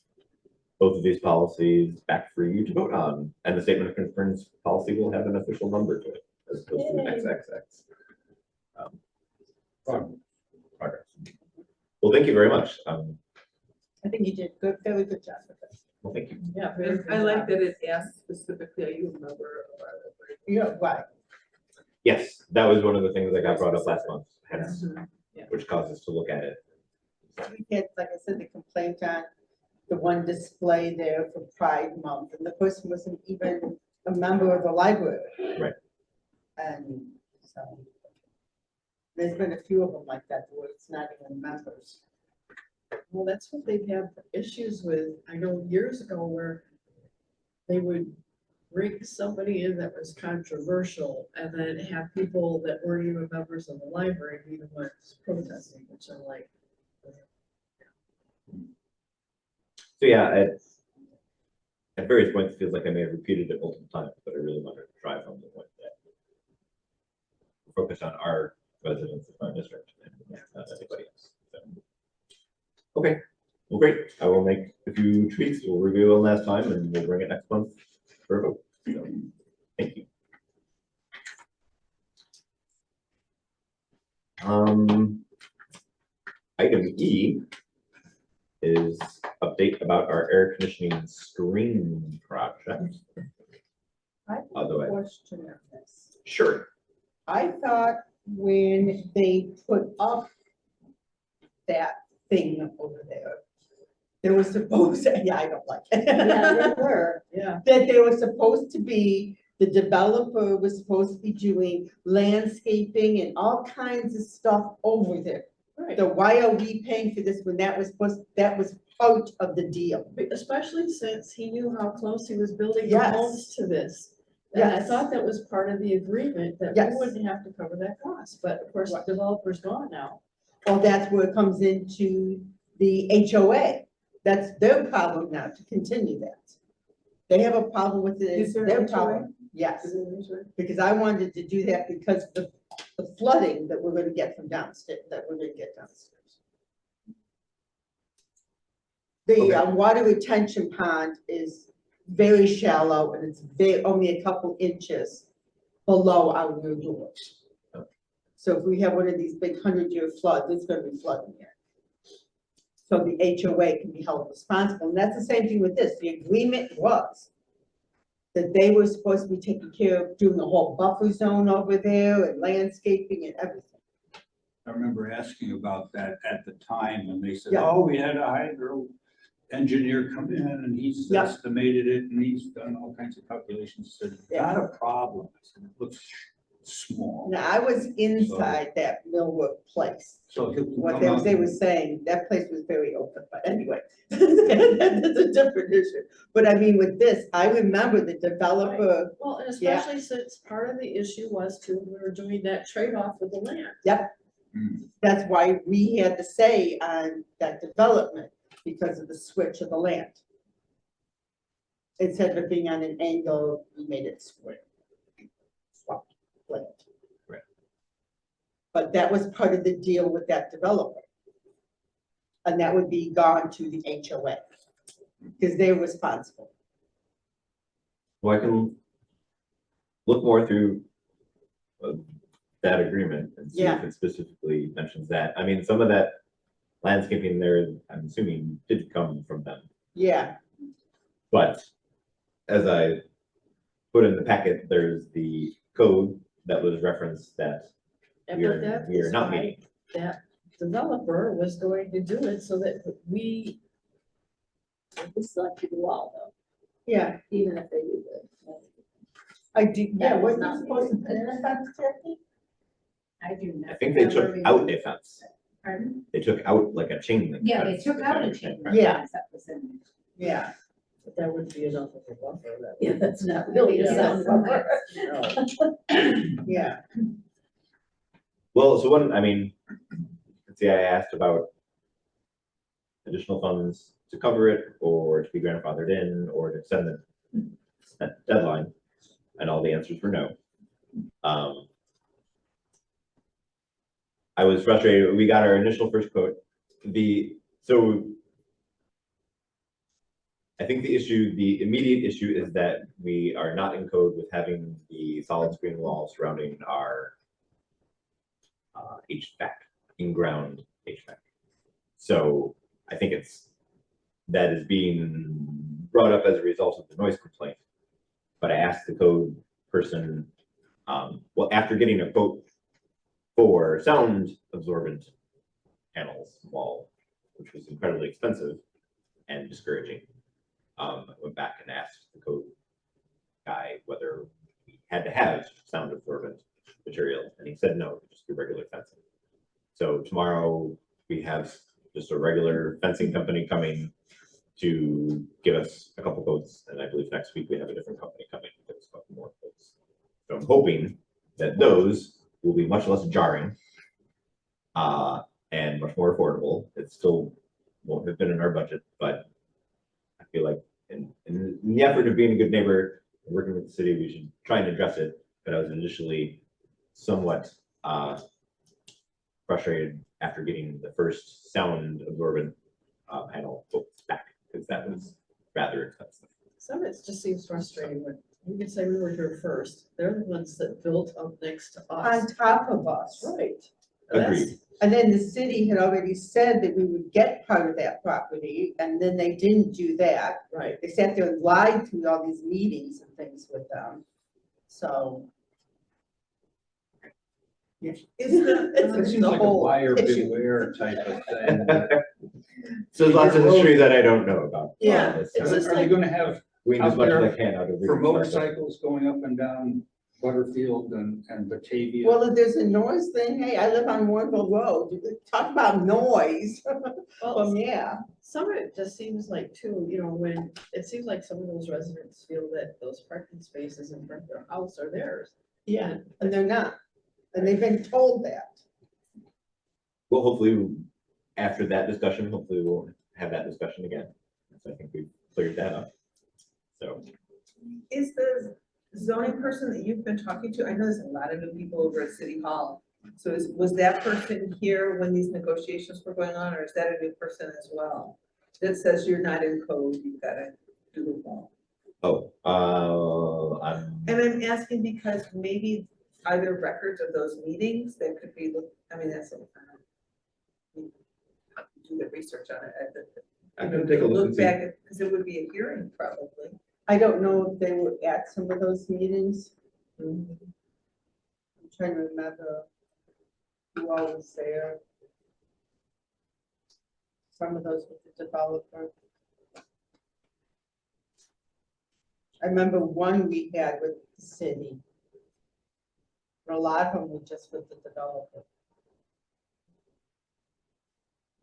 both of these policies back for you to vote on, and the statement of concerns policy will have an official number to it, as opposed to an XXX. Progress. Well, thank you very much. I think you did good, very good job with this. Well, thank you. Yeah. very good I like job. that it asks specifically, are you a member of our library? Yeah, right. Yes, that was one of the things that got brought up last month, hence, Yeah. which caused us to look at it. We had, like I said, the complaint on the one display there for Pride Month, and the person wasn't even a member of the library. Right. And so there's been a few of them like that, where it's not even members. Well, that's what they've had issues with, I know years ago, where they would bring somebody in that was controversial and then have people that weren't even members of the library be the ones protesting, which I'm like, So yeah, at various points, it feels like I may have repeated it multiple times, but I really wanted to drive home the point that we're focused on our residents of our district and not anybody else. So, okay, well, great. I will make a few tweaks. We'll review it last time and we'll bring it next month for a vote. So, thank you. Item E is update about our air conditioning screen project. I have Although a I- question on this. Sure. I thought when they put up that thing over there was supposed to, yeah, I don't like it. Yeah, they were, yeah. That they were supposed to be, the developer was supposed to be doing landscaping and all kinds of stuff over there. Right, So why are we paying for this when that was part of the deal? especially since he knew how close he was building the Yes. homes to this. And I Yes. thought that was part of the agreement, that we Yes. wouldn't have to cover that cost, but of course, the Right. developer's gone now. Well, that's where it comes into the HOA. That's their problem now to continue that. They have a problem with it, Is it's there their an HOA? problem. Yes, because I wanted to do that because the flooding that we're gonna get from downstairs, The Okay. water retention pond is very shallow and it's only a couple inches below our rear doors. So if we have one of these big 100-year floods, it's gonna be flooding here. So the HOA can be held responsible, and that's the same thing with this. The agreement was that they were supposed to be taking care of doing the whole buffer zone over there and landscaping and everything. I remember asking about that at the time, and they said, Yeah. oh, we had a hydro engineer come in and he's Yeah. estimated it and he's done all kinds of calculations, said, not a problem. I said, it looks small. Now, I was inside that millwork place. So he'll What come out they were and- saying, that place was very open, but anyway, that's a different issue. But I mean, with this, I remember the developer, Well, and Yeah. especially since part of the issue was too, we were doing that trade-off with the land. Hmm. that's why we had to say on that development, because of the switch of the land. Instead of it being on an angle, we made it square. Swap land. Right. But that was part of the deal with that developer. And that would be gone to the HOA, because they're responsible. Well, I can look more through that agreement and see if Yeah. it specifically mentions that. I mean, some of that landscaping there, I'm assuming did come from them. Yeah, But as I put in the packet, there's the code that was referenced that And we but are, that we are is not why meeting. that developer was going to do it so that we still have to do all though, yeah, even if they do it. I do, yeah, That was wasn't not you supposed to me. put in a fence, Jackie? I do not. I think they took remember out reading- a fence. Pardon? They took out like a chain link. Yeah, they fence, took if out I a understand chain. correctly. Yeah. That was in Yeah, But that wouldn't be enough of a buffer. That there. would- Yeah, that's not really a Yeah. sound buffer. No. yeah, Well, so one, I mean, let's see, I asked about additional funds to cover it or to be grandfathered in or to extend the deadline, and all the answers were no. I was frustrated. We got our initial first quote. So I think the immediate issue is that we are not in code with having the solid screen wall surrounding our HVAC, in-ground HVAC. So I think that is being brought up as a result of the noise complaint. But I asked the code person, well, after getting a quote for sound absorbent panels wall, which was incredibly expensive and discouraging, I went back and asked the code guy whether we had to have sound absorbent material, and he said no, just do regular fencing. So tomorrow we have just a regular fencing company coming to give us a couple quotes, and I believe next week we have a different company coming to give us a couple more quotes. So I'm hoping that those will be much less jarring and much more affordable. It still won't have been in our budget, but feel like in the effort of being a good neighbor, working with the city, we should try and address it. But I was initially somewhat frustrated after getting the first sound absorbent panel back, because that was rather expensive. Some of it just seems frustrating when you can say we were here first. They're the ones that built up next to On us. top of us. Right. Agreed. And then the city had already said that we would get part of that property, and then they didn't do that. Right. They sat there and lied through all these meetings and things with them. So. Yeah. It seems like a buyer issue. beware type of thing. So there's lots of history that I don't know about. Yeah, it's Are just they like- gonna have We as out much as there I can out of. for reading stuff. motorcycles going up and down Butterfield and Batavia? Well, if there's a noise thing, hey, I live on Warrenville Road. Talk about noise. Well, Yeah. some of it just seems like too, you know, when, it seems like some of those residents feel that those parking spaces in front of their house are theirs. Yeah, and they're not. And they've been told that. Well, hopefully, after that discussion, hopefully we'll have that discussion again. So I think we've cleared that up. So, Is the zoning person that you've been talking to, I know there's a lot of new people over at City Hall. So was that person here when these negotiations were going on, or is that a new person as well? That says you're not in code, you've got to do it all. And I'm asking because maybe are there records of those meetings that could be, I mean, that's. Do the research on it. I can take a look and see. Back, because it would be a hearing probably. I don't know if they were at some of those meetings. Mm-hmm. I'm trying to remember who all was there. Some of those with the developer. I remember one we had with the city. But a lot of them were just with the developer.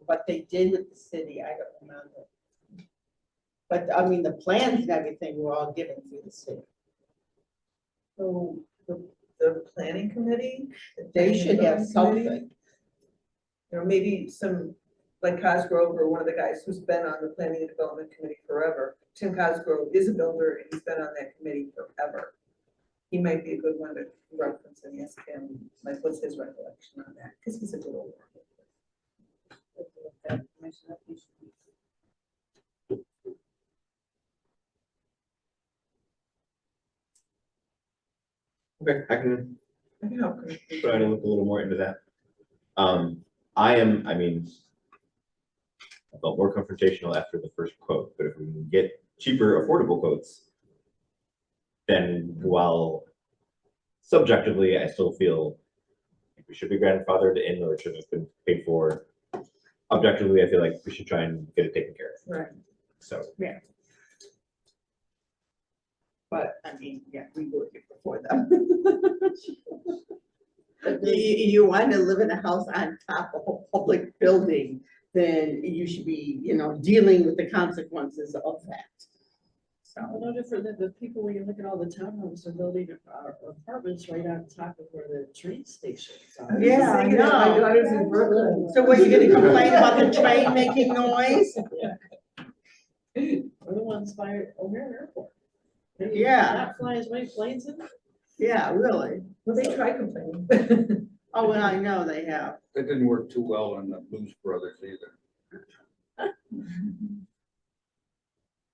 What they did with the city, I don't remember. But I mean, the plans and everything were all given through the city. So the planning committee? the They planning should have and zoning committee, something. You know, maybe some, like Cosgrove or one of the guys who's been on the planning and development committee forever. Tim Cosgrove is a builder and he's been on that committee forever. He might be a good one to reference and ask him, like, what's his recollection on that? Because he's a good old. okay, I can I can help. try to look a little more into that. I mean, I felt more confrontational after the first quote, but if we can get cheaper, affordable quotes, then while subjectively, I still feel like we should be grandfathered in or it should have been paid for. Objectively, I feel like we should try and get it taken care of. Right. So, But I mean, yeah, we were here before them. You want to live in a house on top of a public building, then you should be, you know, dealing with the consequences of that. Well, So, no different than the people, when you look at all the townhomes, they're building apartments right on top of where the train stations are. Yeah, I know. My daughter's in Brooklyn. so what, you gonna complain about the train making noise? We're the ones by O'Hare Airport. They Yeah. Not fly as many planes in. Yeah, really. Well, they try complaining. Oh, well, I know they have. That didn't work too well on the Blues Brothers either.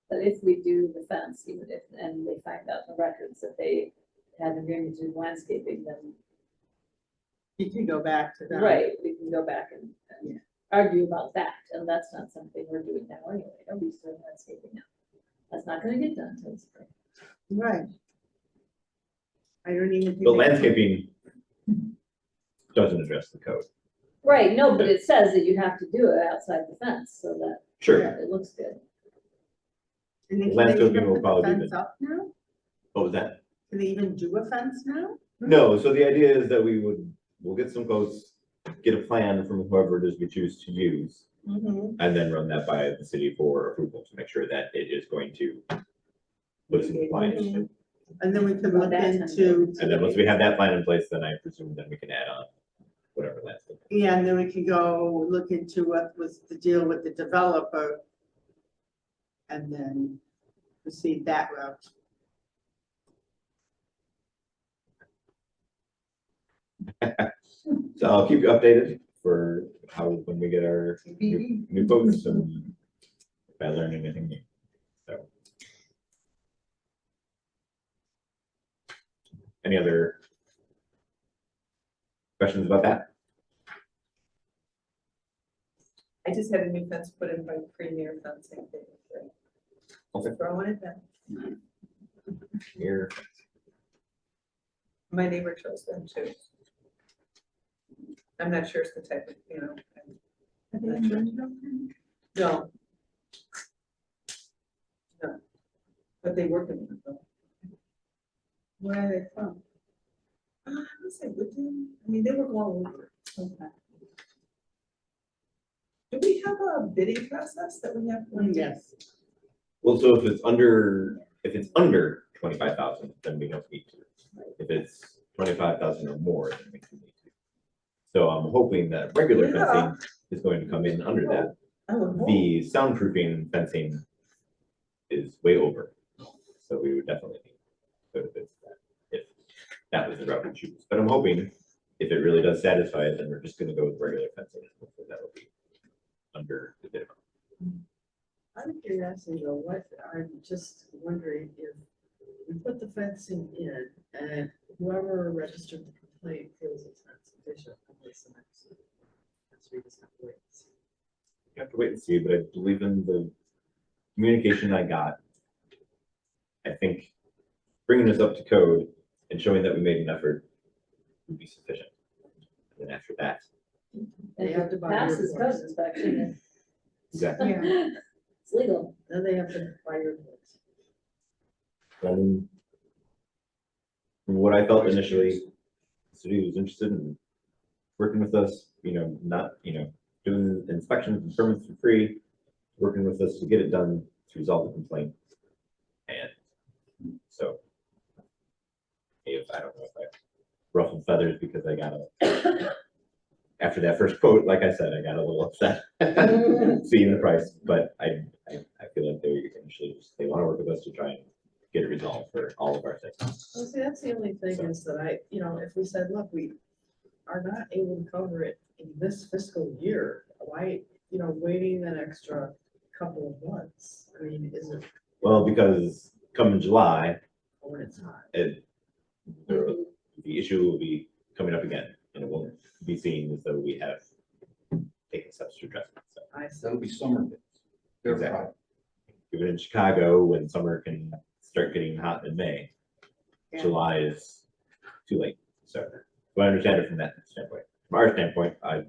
But if we do the fence, even if, and they find out in the records that they had an agreement to do landscaping, then, You can go back to them. right, we can go back and argue about that, and that's not something we're doing now anyway, nobody's doing landscaping now. That's not gonna get done until spring. Right. I don't even think. but they- landscaping doesn't address the code. Right, no, but it says that you have to do it outside the fence, so that Sure, it looks good. And then can they Landscaping even will put the probably be fence the- up now? what was that? Can they even do a fence now? No, so the idea is that we'll get some quotes, get a plan from whoever it is we choose to use, Mm-hmm. and then run that by the city for approval to make sure that it is going to put us in compliance. And then we can Well, look that's into, And then once we have that plan in place, then I presume then we can add on whatever landscape. yeah, and then we can go look into what was the deal with the developer. and then proceed that route. So I'll keep you updated for how, when we get our new folks and if I learn anything new. So. Any other questions about that? I just had a new fence put in by Premier Fencing. Okay. Throwing it down. Here. My neighbor chose them too. I'm not sure it's the type of, I'm not sure. No. No. But they work in it though. Where are they from? I would say Woodland. I mean, they work all over. Okay. Do we have a bidding process that we have? Yes. Well, so if it's under 25,000, then we don't need to. If it's 25,000 or more, then we do need to. So I'm hoping that regular Yeah. fencing is going to come in under that. I would hope. The soundproofing fencing is way over. So we would definitely need to go to bids for that if that was the route we choose. But I'm hoping if it really does satisfy it, then we're just going to go with regular fencing. Hopefully that will be under the bid amount. Out of curiosity though, I'm just wondering if we put the fencing in and whoever registered the complaint feels it's not sufficient. That's the next. That's we just have to wait and see. You have to wait and see, but I believe in the communication I got. I think bringing us up to code and showing that we made an effort would be sufficient. And then after that, They have to buy Passes your code books. inspection, exactly. it's legal. Then they have to buy your books. From what I felt initially, the city was interested in working with us, not, doing inspections and permits for free, working with us to get it done, to resolve the complaint. And so, if I don't know if I ruffled feathers because I got after that first quote, like I said, I got a little upset seeing the price, but I feel like they want to work with us to try and get it resolved for all of our things. Well, see, that's the only thing is that if we said, look, we are not able to cover it in this fiscal year, why, waiting an extra couple of months? I mean, is it Well, because come July, when it's hot? the issue will be coming up again, and it won't be seen as though we have taken steps to address it. So, I see. That'll be summer bids. They're Exactly. private. even in Chicago, when summer can start getting hot in May, Yeah. July is too late. So I understand it from that standpoint. From our standpoint, I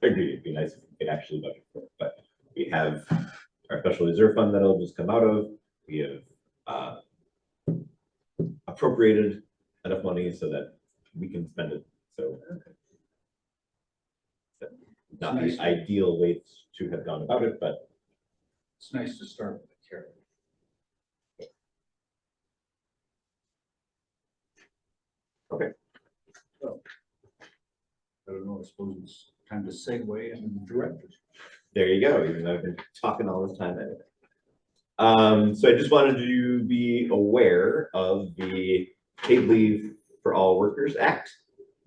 agree, it'd be nice if we could actually budget for it, but we have our special reserve fund that'll just come out of. We have appropriated enough money so that we can spend it. So not the ideal way to have gone about it, but It's nice to start with a carrot. Okay. So, I don't know, I suppose it's time to segue into the directors. there you go, even though I've been talking all this time anyway. So I just wanted you to be aware of the Paid Leave for All Workers Act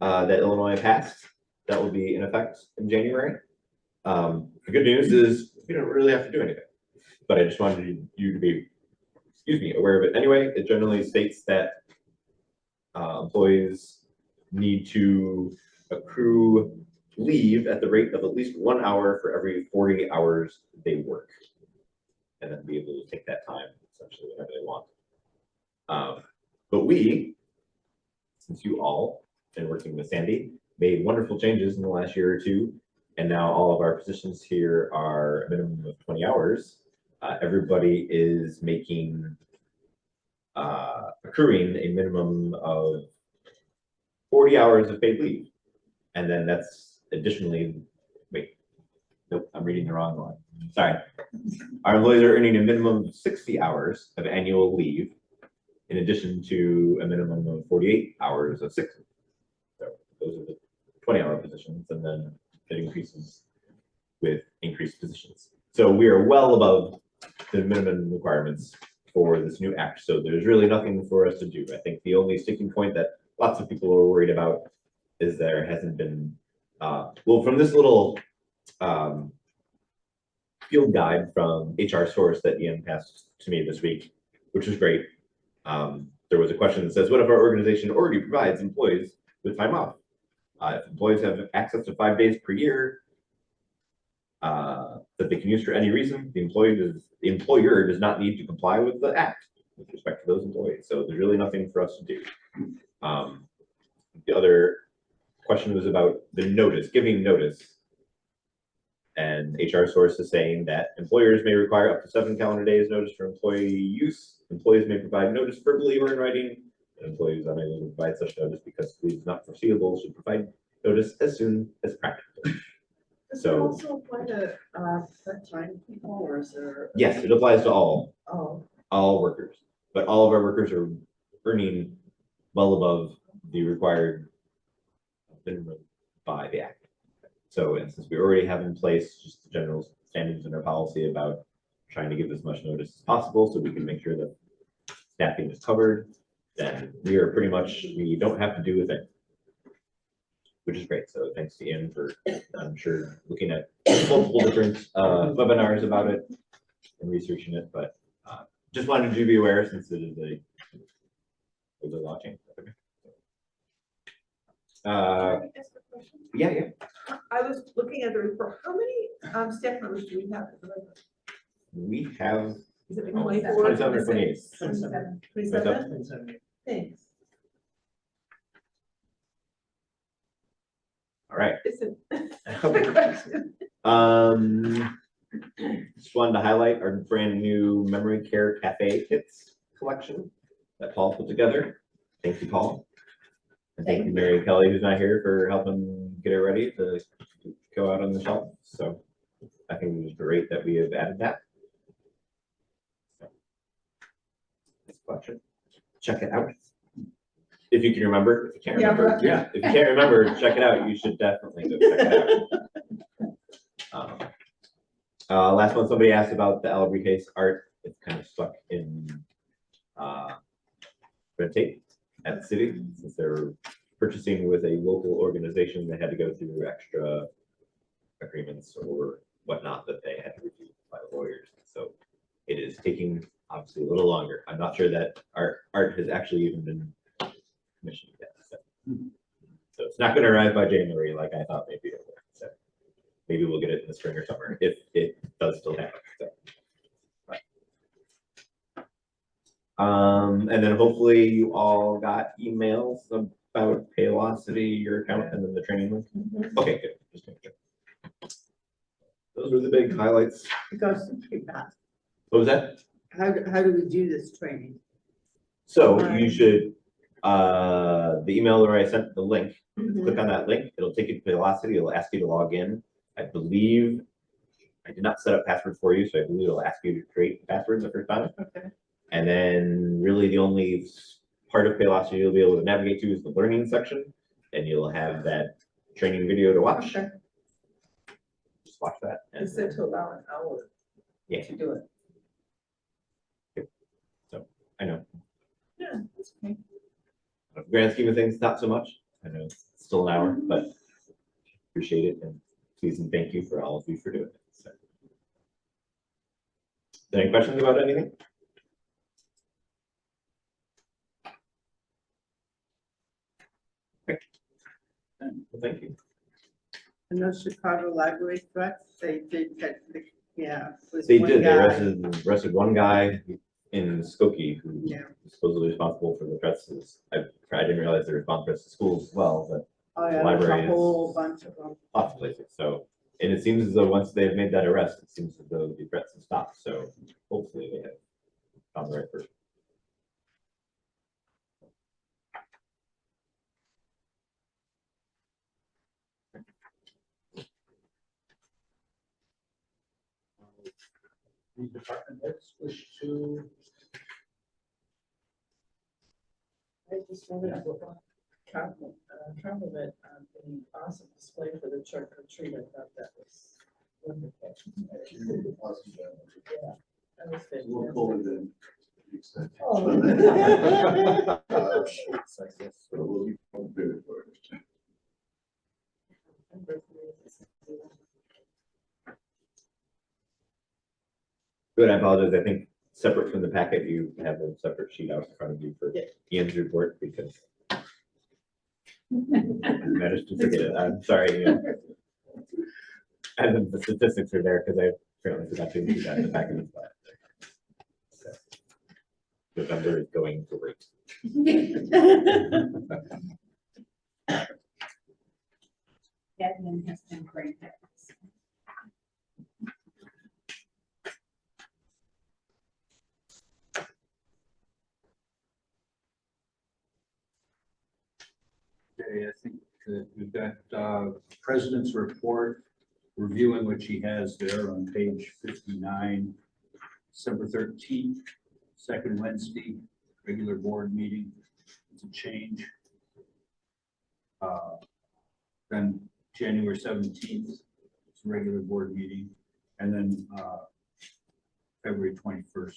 that Illinois passed. That will be in effect in January. The good news is you don't really have to do anything, but I just wanted you to be, aware of it anyway. It generally states that employees need to accrue leave at the rate of at least 1 hour for every 40 hours they work, and then be able to take that time essentially whenever they want. But we, since you all been working with Sandy, made wonderful changes in the last year or two, and now all of our positions here are a minimum of 20 hours. Everybody is making accruing a minimum of 40 hours of paid leave, and then that's additionally, nope, I'm reading the wrong one. Sorry. Our employees are earning a minimum of 60 hours of annual leave, in addition to a minimum of 48 hours of sick leave. So those are the 20-hour positions, and then it increases with increased positions. So we are well above the minimum requirements for this new act. So there's really nothing for us to do. I think the only sticking point that lots of people are worried about is there hasn't been, well, from this little field guide from HR Source that Ian passed to me this week, which is great. There was a question that says, what if our organization already provides employees with time off? If employees have access to 5 days per year that they can use for any reason, the employer does not need to comply with the act with respect to those employees. So there's really nothing for us to do. The other question was about the notice, giving notice. And HR Source is saying that employers may require up to 7 calendar days notice for employee use. Employees may provide notice verbally or in writing. And employees unable to provide such notice because leave is not foreseeable should provide notice as soon as practical. Does it So- also apply to, part-time people, or is there? Yes, it applies to Oh, all workers, but all of our workers are earning well above the required minimum by the act. So, and since we already have in place just the general standards in our policy about trying to give as much notice as possible so we can make sure that staffing is covered, then we are pretty much, we don't have to do a thing, which is great. So thanks to Ian for, I'm sure, looking at multiple different webinars about it and researching it, but just wanted you to be aware since it is a law change. Okay. Can I ask a question? Yeah. I was looking at the report, how many staff members do we have? We have Is it Oh, 24? 27 or 28. 27. 27? 27? Thanks. All right. Listen, the question. Just wanted to highlight our brand new memory care cafe kits collection that Paul put together. Thank you, Paul. And thank you, Mary Kelly, who's not here, for helping get it ready to go out on the shelf. So I think it was great that we have added that. This collection. Check it out. If you can remember, if you can't remember, Yeah. if you can't remember, check it out. You should definitely go check it out. Last month, somebody asked about the Allery case art. It's kind of stuck in red tape at the city since they're purchasing with a local organization. They had to go through extra agreements or whatnot that they had to review by lawyers. So it is taking obviously a little longer. I'm not sure that our art has actually even been commissioned yet. So it's not going to arrive by January like I thought maybe it would. So maybe we'll get it in the spring or summer if it does still happen. So. And then hopefully you all got emails about Paylocity, your account, and then the training link. Okay, good. Just making sure. Those were the big highlights. It goes to feedback. What was that? How do we do this training? So you should, the email where I sent the link, click on that link, it'll take you to Paylocity, it'll ask you to log in. I believe, I did not set up password for you, so I believe it'll ask you to create the password the first time. Okay. And then really the only part of Paylocity you'll be able to navigate to is the learning section, and you'll have that training video to watch. Okay. Just watch that. And, It's said to allow an hour yeah, to do it. I know. Yeah, that's okay. Grand scheme of things, not so much. I know it's still an hour, but appreciate it, and please and thank you for all of you for doing it. So. Any questions about anything? Okay. Well, thank you. And those Chicago library threats, they did catch the, yeah. it was They one did. They guy. arrested one guy in Skokie who Yeah. was supposedly responsible for the threats. I didn't realize they were responsible threats to schools as well, but Oh, yeah, there's library a is- whole bunch of them. lots of places. So, and it seems as though once they've made that arrest, it seems as though the threats have stopped. So hopefully they have found the right person. The department heads wish to. I just wanted to compliment on the awesome display for the trunk or treat. I thought that was wonderful. Awesome job. Yeah, That was A little fantastic. colder than you said. Oh. So we'll be prepared for it. Good, I apologize. I think separate from the packet, you have a separate sheet out in front of you for Yeah. Ian's report because I managed to forget it. I'm sorry, Ian. And then the statistics are there because I apparently forgot to include that in the packet as well. So, November is going great. Admin has been great. Okay, I think that we've got President's report, reviewing what she has there on page 59, December 13th, second Wednesday, regular board meeting. It's a change. Then January 17th, it's a regular board meeting, and then February 21st,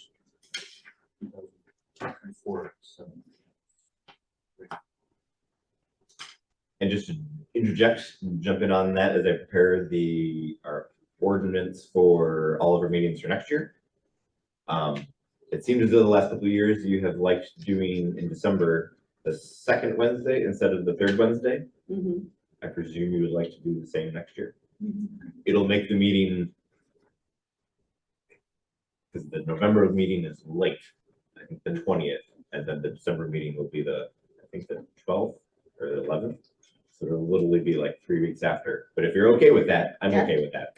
2024. So And just to interject, and jump in on that as I prepare our ordinance for all of our meetings for next year. It seems as though the last couple of years you have liked doing in December the second Wednesday instead of the third Wednesday. Mhm. I presume you would like to do the same next year. It'll make the meeting, because the November meeting is late, I think the 20th, and then the December meeting will be I think the 12th or the 11th. So it'll literally be like 3 weeks after. But if you're okay with that, I'm Yeah. okay with that.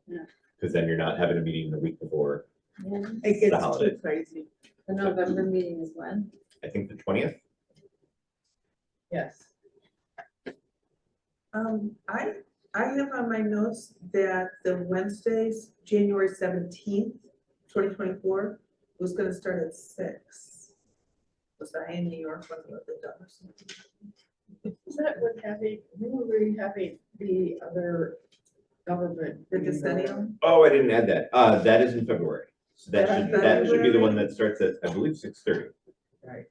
Yeah. Because then you're not having a meeting the week before. It The gets too holidays. crazy. The November meeting is when? I think the 20th. Yes. I have on my notes that the Wednesdays, January 17th, 2024, was gonna start at 6. Was I in New York, wasn't it, the done or something? Is that what having, we were having the other government? The meeting going decennial? on? Oh, I didn't add that. That is in February. So that That's should be the one February? that starts at, I believe, 6:30. Right.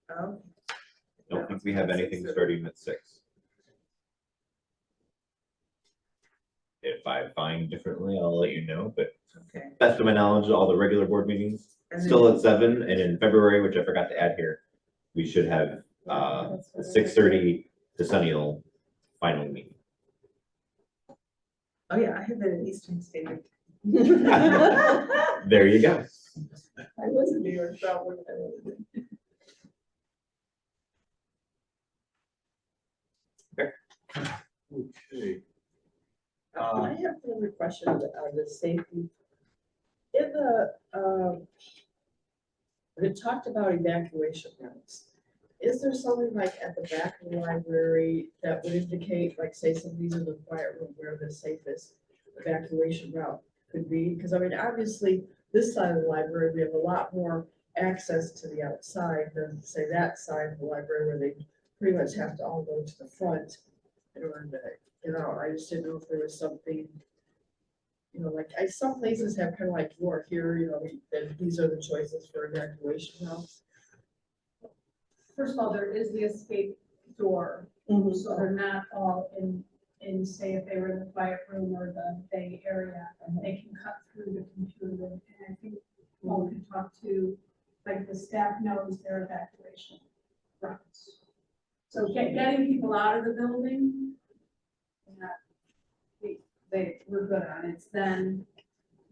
Oh, I don't think we have anything starting at 6. If I find differently, I'll let you know, but okay. best of my knowledge, all the regular board meetings And still then- at 7, and in February, which I forgot to add here, we should have the 6:30 decennial final meeting. Oh, yeah, I have that in Eastern Standard. There you go. I was in New York, so I wouldn't have- okay. I have another question on the safety. In when it talked about evacuation routes, is there something like at the back of the library that would indicate, like, say, somebody's in the quiet room where the safest evacuation route could be? Because I mean, obviously, this side of the library, we have a lot more access to the outside than, say, that side of the library where they pretty much have to all go to the front in order to, you know, I just didn't know if there was something, you know, like, some places have kind of like York here, you know, that these are the choices for evacuation routes. First of all, there is the escape door, so they're not all in, say, if they were in the quiet room or the Bay Area, they can cut through the computer room. And I think Paul can talk to, like, the staff knows their evacuation routes. So getting people out of the building, we're good on. It's then,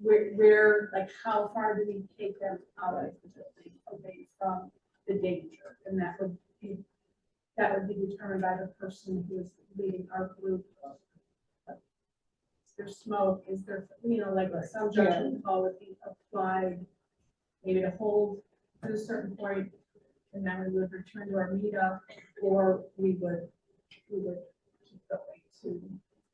where, like, how far do we take them out of the building away from the danger? And that would be determined by the person who is leading our group. Is there smoke? Is there, you know, like some judgment call would be applied, maybe to hold to a certain point, and then we would return to our meetup, or we would keep going to.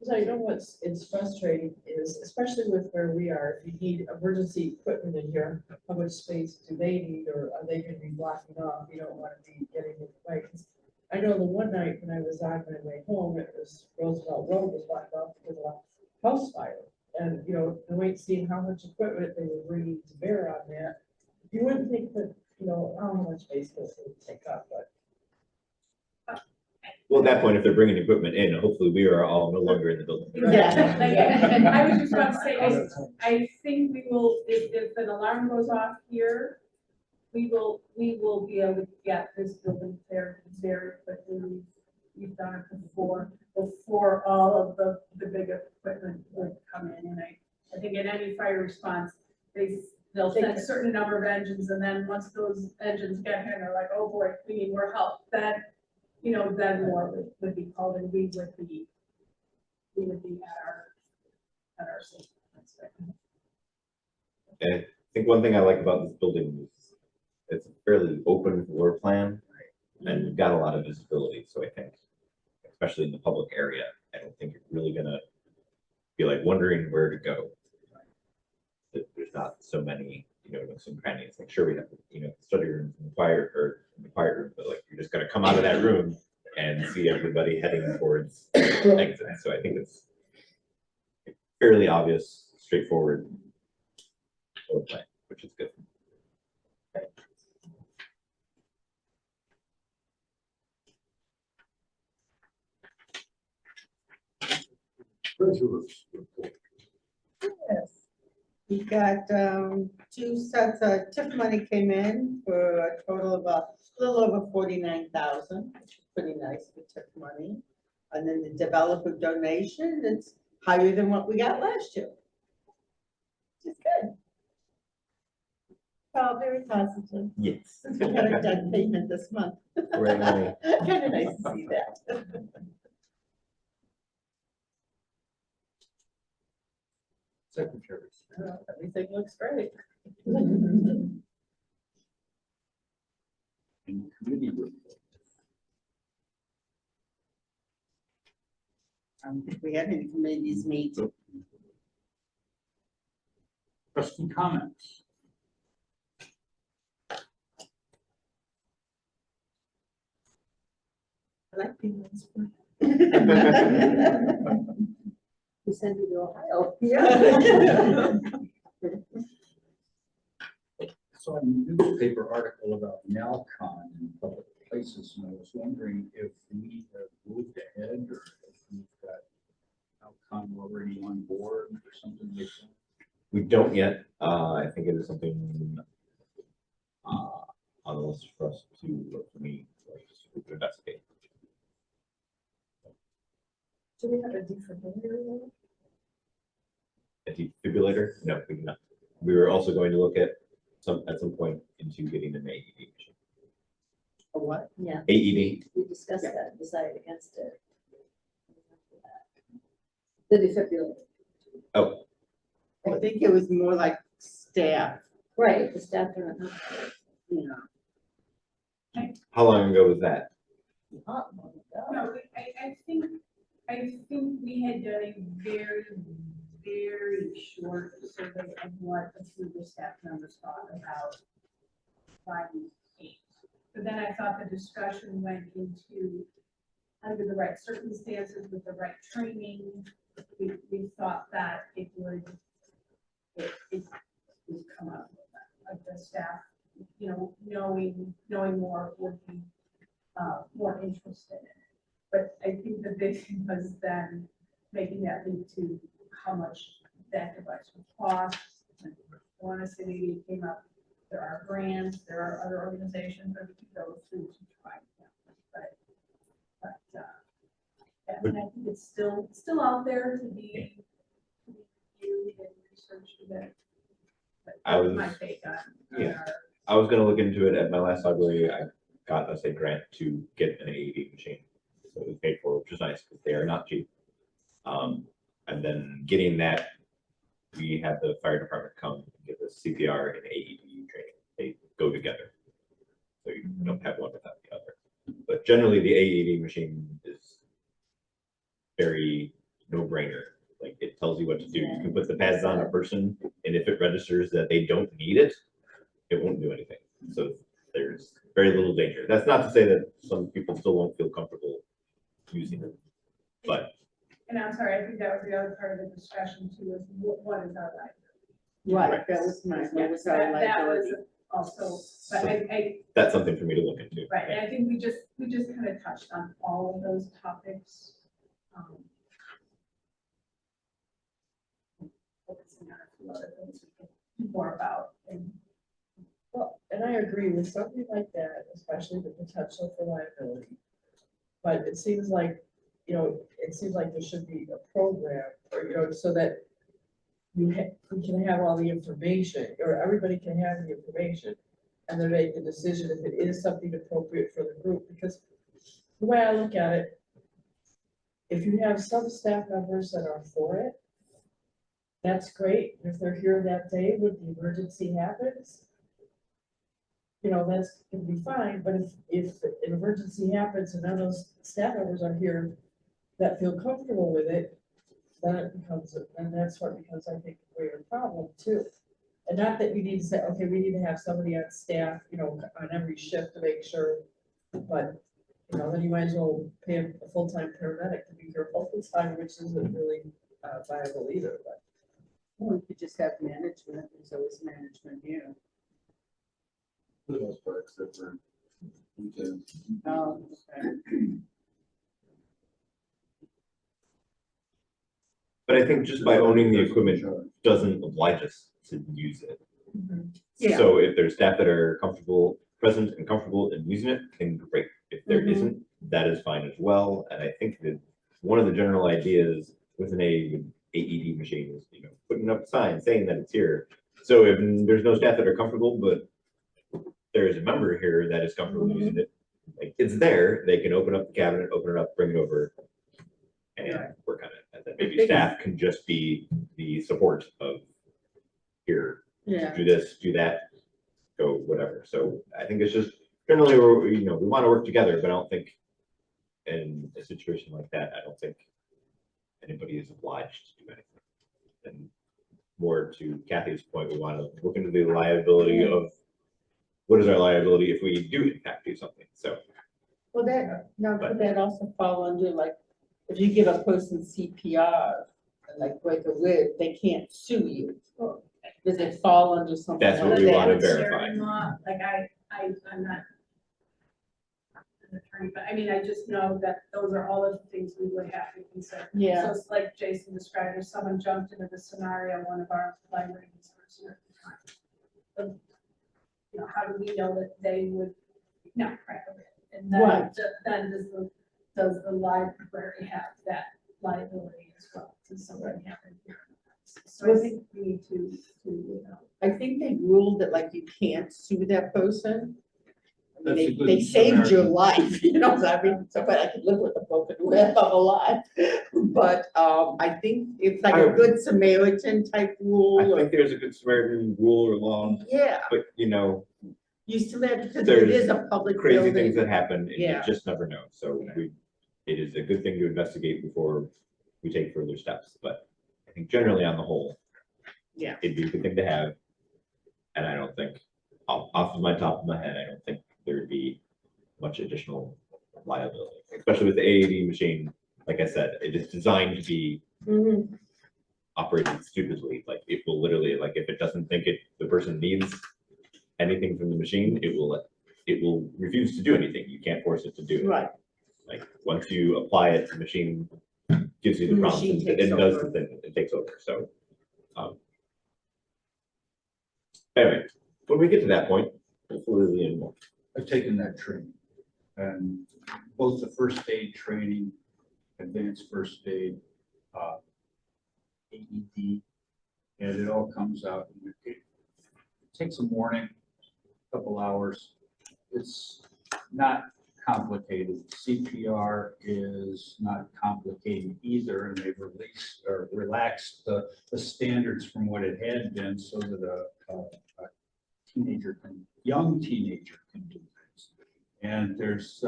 So you know it's frustrating is, especially with where we are, if you need emergency equipment in here, how much space do they need, or are they gonna be blocking off? You don't wanna be getting in the way. 'Cause I know the one night when I was on my way home, it was Roosevelt Road was blocked off because of a house fire. And, and wait, seeing how much equipment they were bringing to bear on that. You wouldn't think that, how much space this would take up, but. Well, at that point, if they're bringing equipment in, hopefully we are all no longer in the building. Yeah. Like, I was just about to say, I think we will, if an alarm goes off here, we will be able to get this building cleared very quickly. We've done it before all of the big equipment would come in, and I think in any fire response, they'll send a certain number of engines, and then once those engines get here, they're like, oh boy, we need more help. Then more would be called, and we would be at our safety. And I think one thing I like about this building is it's a fairly open floor plan, and we've got a lot of visibility, so I think, especially in the public area, I don't think you're really gonna be like wondering where to go. There's not so many, nooks and crannies. Like, sure, we have, study rooms and the quiet room, but like, you're just gonna come out of that room and see everybody heading towards exit. So I think it's fairly obvious, straightforward floor plan, which is good. Treasurer's report. Yes. We got, 2 sets of TIF money came in for a total of a little over 49,000, which is pretty nice for TIF money. And then the developer donation, it's higher than what we got last year. Which is good. Oh, very positive. Yes. Since we got a debt payment this month. Right away. Kind of nice to see that. Secretary. Everything looks great. And committee report. I don't think we had any committees meet. Question comments? I like being on spot. We send you to Ohio. Yeah. Saw a newspaper article about Nalcon in public places, and I was wondering if we have moved ahead or if we've got Nalcon already on board or something like that. We don't yet. I think it is something on the list for us for me to investigate. Do we have a defibrillator? A defibrillator? No, we do not. We were also going to look at some point into getting an AED machine. A what? Yeah, AED. we discussed that, and decided against it. The defibrillator, Oh, I think it was more like staff, right, the staff are not. you know. how long ago was that? Not long ago. No, I think we had done a very, very short survey of what a few of the staff members thought about finding eight. But then I thought the discussion went into, under the right circumstances, with the right training, we thought that it would come up with that, like the staff, knowing more would be more interested in it. But I think the big thing was then making that leap to how much that device would cost. One city came up, there are grants, there are other organizations that we can go through to try. Yeah, and I think it's still out there to be viewed and researched a bit. But I was- my take on yeah. our I was going to look into it at my last library. I got us a grant to get an AED machine. So it was paid for, which is nice because they are not cheap. And then getting that, we had the fire department come and give us CPR and AED training. They go together. So you don't have one without the other. But generally the AED machine is very no-brainer. Like, it tells you what to do. You can put the pads on a person, and if it registers that they don't need it, it won't do anything. So there's very little danger. That's not to say that some people still won't feel comfortable using it, but And I'm sorry, I think that was the other part of the discussion too, is what is our liability? Right, that was my, what was our That was liability? also, but I, That's something for me to look into. right, and I think we just kind of touched on all of those topics. Focusing on a few other things we can do more about, and Well, and I agree with something like that, especially the potential for liability. But it seems like, it seems like there should be a program, or, so that we can have all the information, or everybody can have the information, and then make the decision if it is something appropriate for the group, because the way I look at it, if you have some staff members that are for it, that's great. If they're here that day when the emergency happens, that's gonna be fine, but if an emergency happens and none of those staff members are here that feel comfortable with it, then it becomes, and that's what becomes, I think, a greater problem too. And not that we need to say, okay, we need to have somebody on staff, on every shift to make sure, but, then you might as well pay a full-time paramedic to be here full-time, which isn't really viable either, but. Well, we could just have management, there's always management here. For the most part, except for weekends. Oh, okay. But I think just by owning the equipment doesn't oblige us to use it. Yeah. So if there's staff that are present and comfortable in using it, then great. If there Mhm. isn't, that is fine as well. And I think that one of the general ideas with an AED machine is, putting up a sign saying that it's here. So if there's no staff that are comfortable, but there is a member here that is comfortable using it, like it's there, they can open up the cabinet, open it up, bring it over, and work on it. And then maybe staff can just be the support of here, Yeah, do this, do that, go whatever. So I think it's just generally we want to work together, but I don't think in a situation like that, I don't think anybody is obliged to do anything. And more to Kathy's point, we want to look into the liability of what is our liability if we do in fact do something. So well, could that also fall under, like, if you give a person CPR and like break a rib, they can't sue you? Does it fall under something That's what like we that? want to Sharing verify. law, like I'm not an attorney, but I mean, I just know that those are all of the things we would have to consider. Yeah. So it's like Jason described, if someone jumped into the scenario, one of our library resources at the time. How do we know that they would not crack a rib? And then, Right. then does the library have that liability as well? Does something happen here? So I think we need to, I think they ruled that like you can't sue that person. I mean, That's a good they saved your Samaritan. life, somebody I could live with a broken rib, I'm alive. But, I think it's like a good Samaritan type rule. I or- think there's a good Samaritan rule or law, Yeah, but you still have, because it There's is a public crazy building. things that happen and you Yeah. just never know. So it is a good thing to investigate before we take further steps. But I think generally on the whole, Yeah. it'd be a good thing to have. And I don't think, off of my top of my head, I don't think there'd be much additional liability, especially with the AED machine. Like I said, it is designed to be Mhm. operated stupidly. Like it will literally, like if it doesn't think the person needs anything from the machine, it will refuse to do anything. You can't force it to do it. Right, Like once you apply it, the machine gives you the The prompts machine and takes it does the over. thing, it takes over. So anyway, when we get to that point, hopefully we'll learn more. I've taken that training, and both the first aid training, advanced first aid, AED, and it all comes out. And it takes a morning, couple hours. It's not complicated. CPR is not complicated either, and they've released or relaxed the standards from what it had been so that a young teenager can do this. And there's,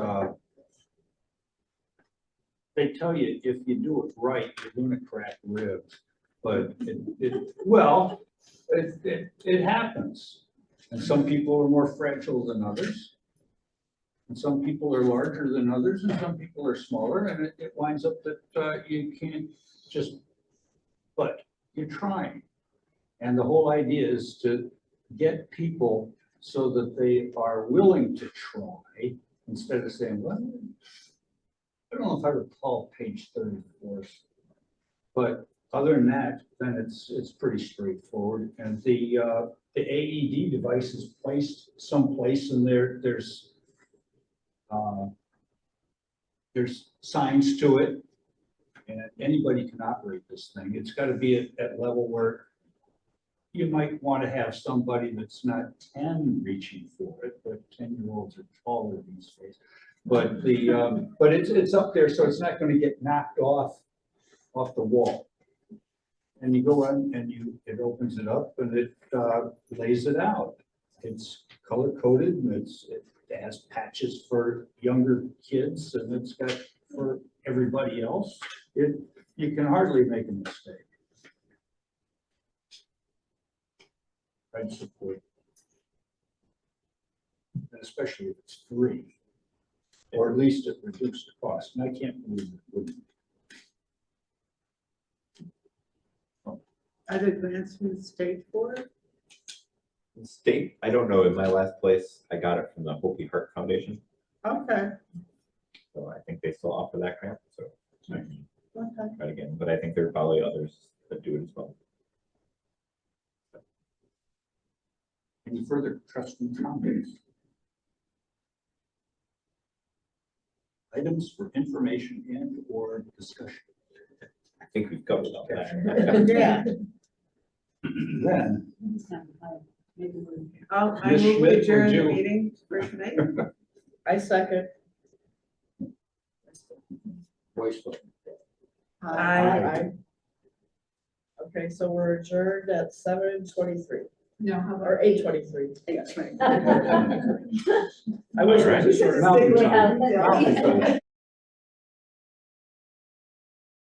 they tell you if you do it right, you're gonna crack ribs, but it happens. And some people are more fragile than others. And some people are larger than others and some people are smaller, and it winds up that you can't just, but you're trying. And the whole idea is to get people so that they are willing to try, instead of saying, well, I don't know if I recall page 34. But other than that, then it's pretty straightforward. And the AED device is placed someplace, and there's signs to it, and anybody can operate this thing. It's got to be at level where you might want to have somebody that's not 10 reaching for it, but 10-year-olds are taller these days. But but it's up there, so it's not going to get knocked off the wall. And you go on and it opens it up and it lays it out. It's color coded, and it has patches for younger kids, and it's got for everybody else. You can hardly make a mistake. I'd support, and especially if it's free, or at least it reduced the cost. And I can't believe it wouldn't. Other grants from the state for it? State, I don't know, in my last place, I got it from the Hopi Heart Foundation, Okay, so I think they still offer that grant, so I can okay. try it again, but I think there are probably others that do it as well. Any further trustee comments? Items for information and or discussion. I think we've covered all that. Yeah. Then, I Ms. move we Schmidt, would adjourn the you- meeting for tonight. I second. voice vote. Aye. Okay, so we're adjourned at 7:23 No, how about? or 8:23. 8:20. I wish it Alright. was shorter. Mountain We time. have- Mountain time.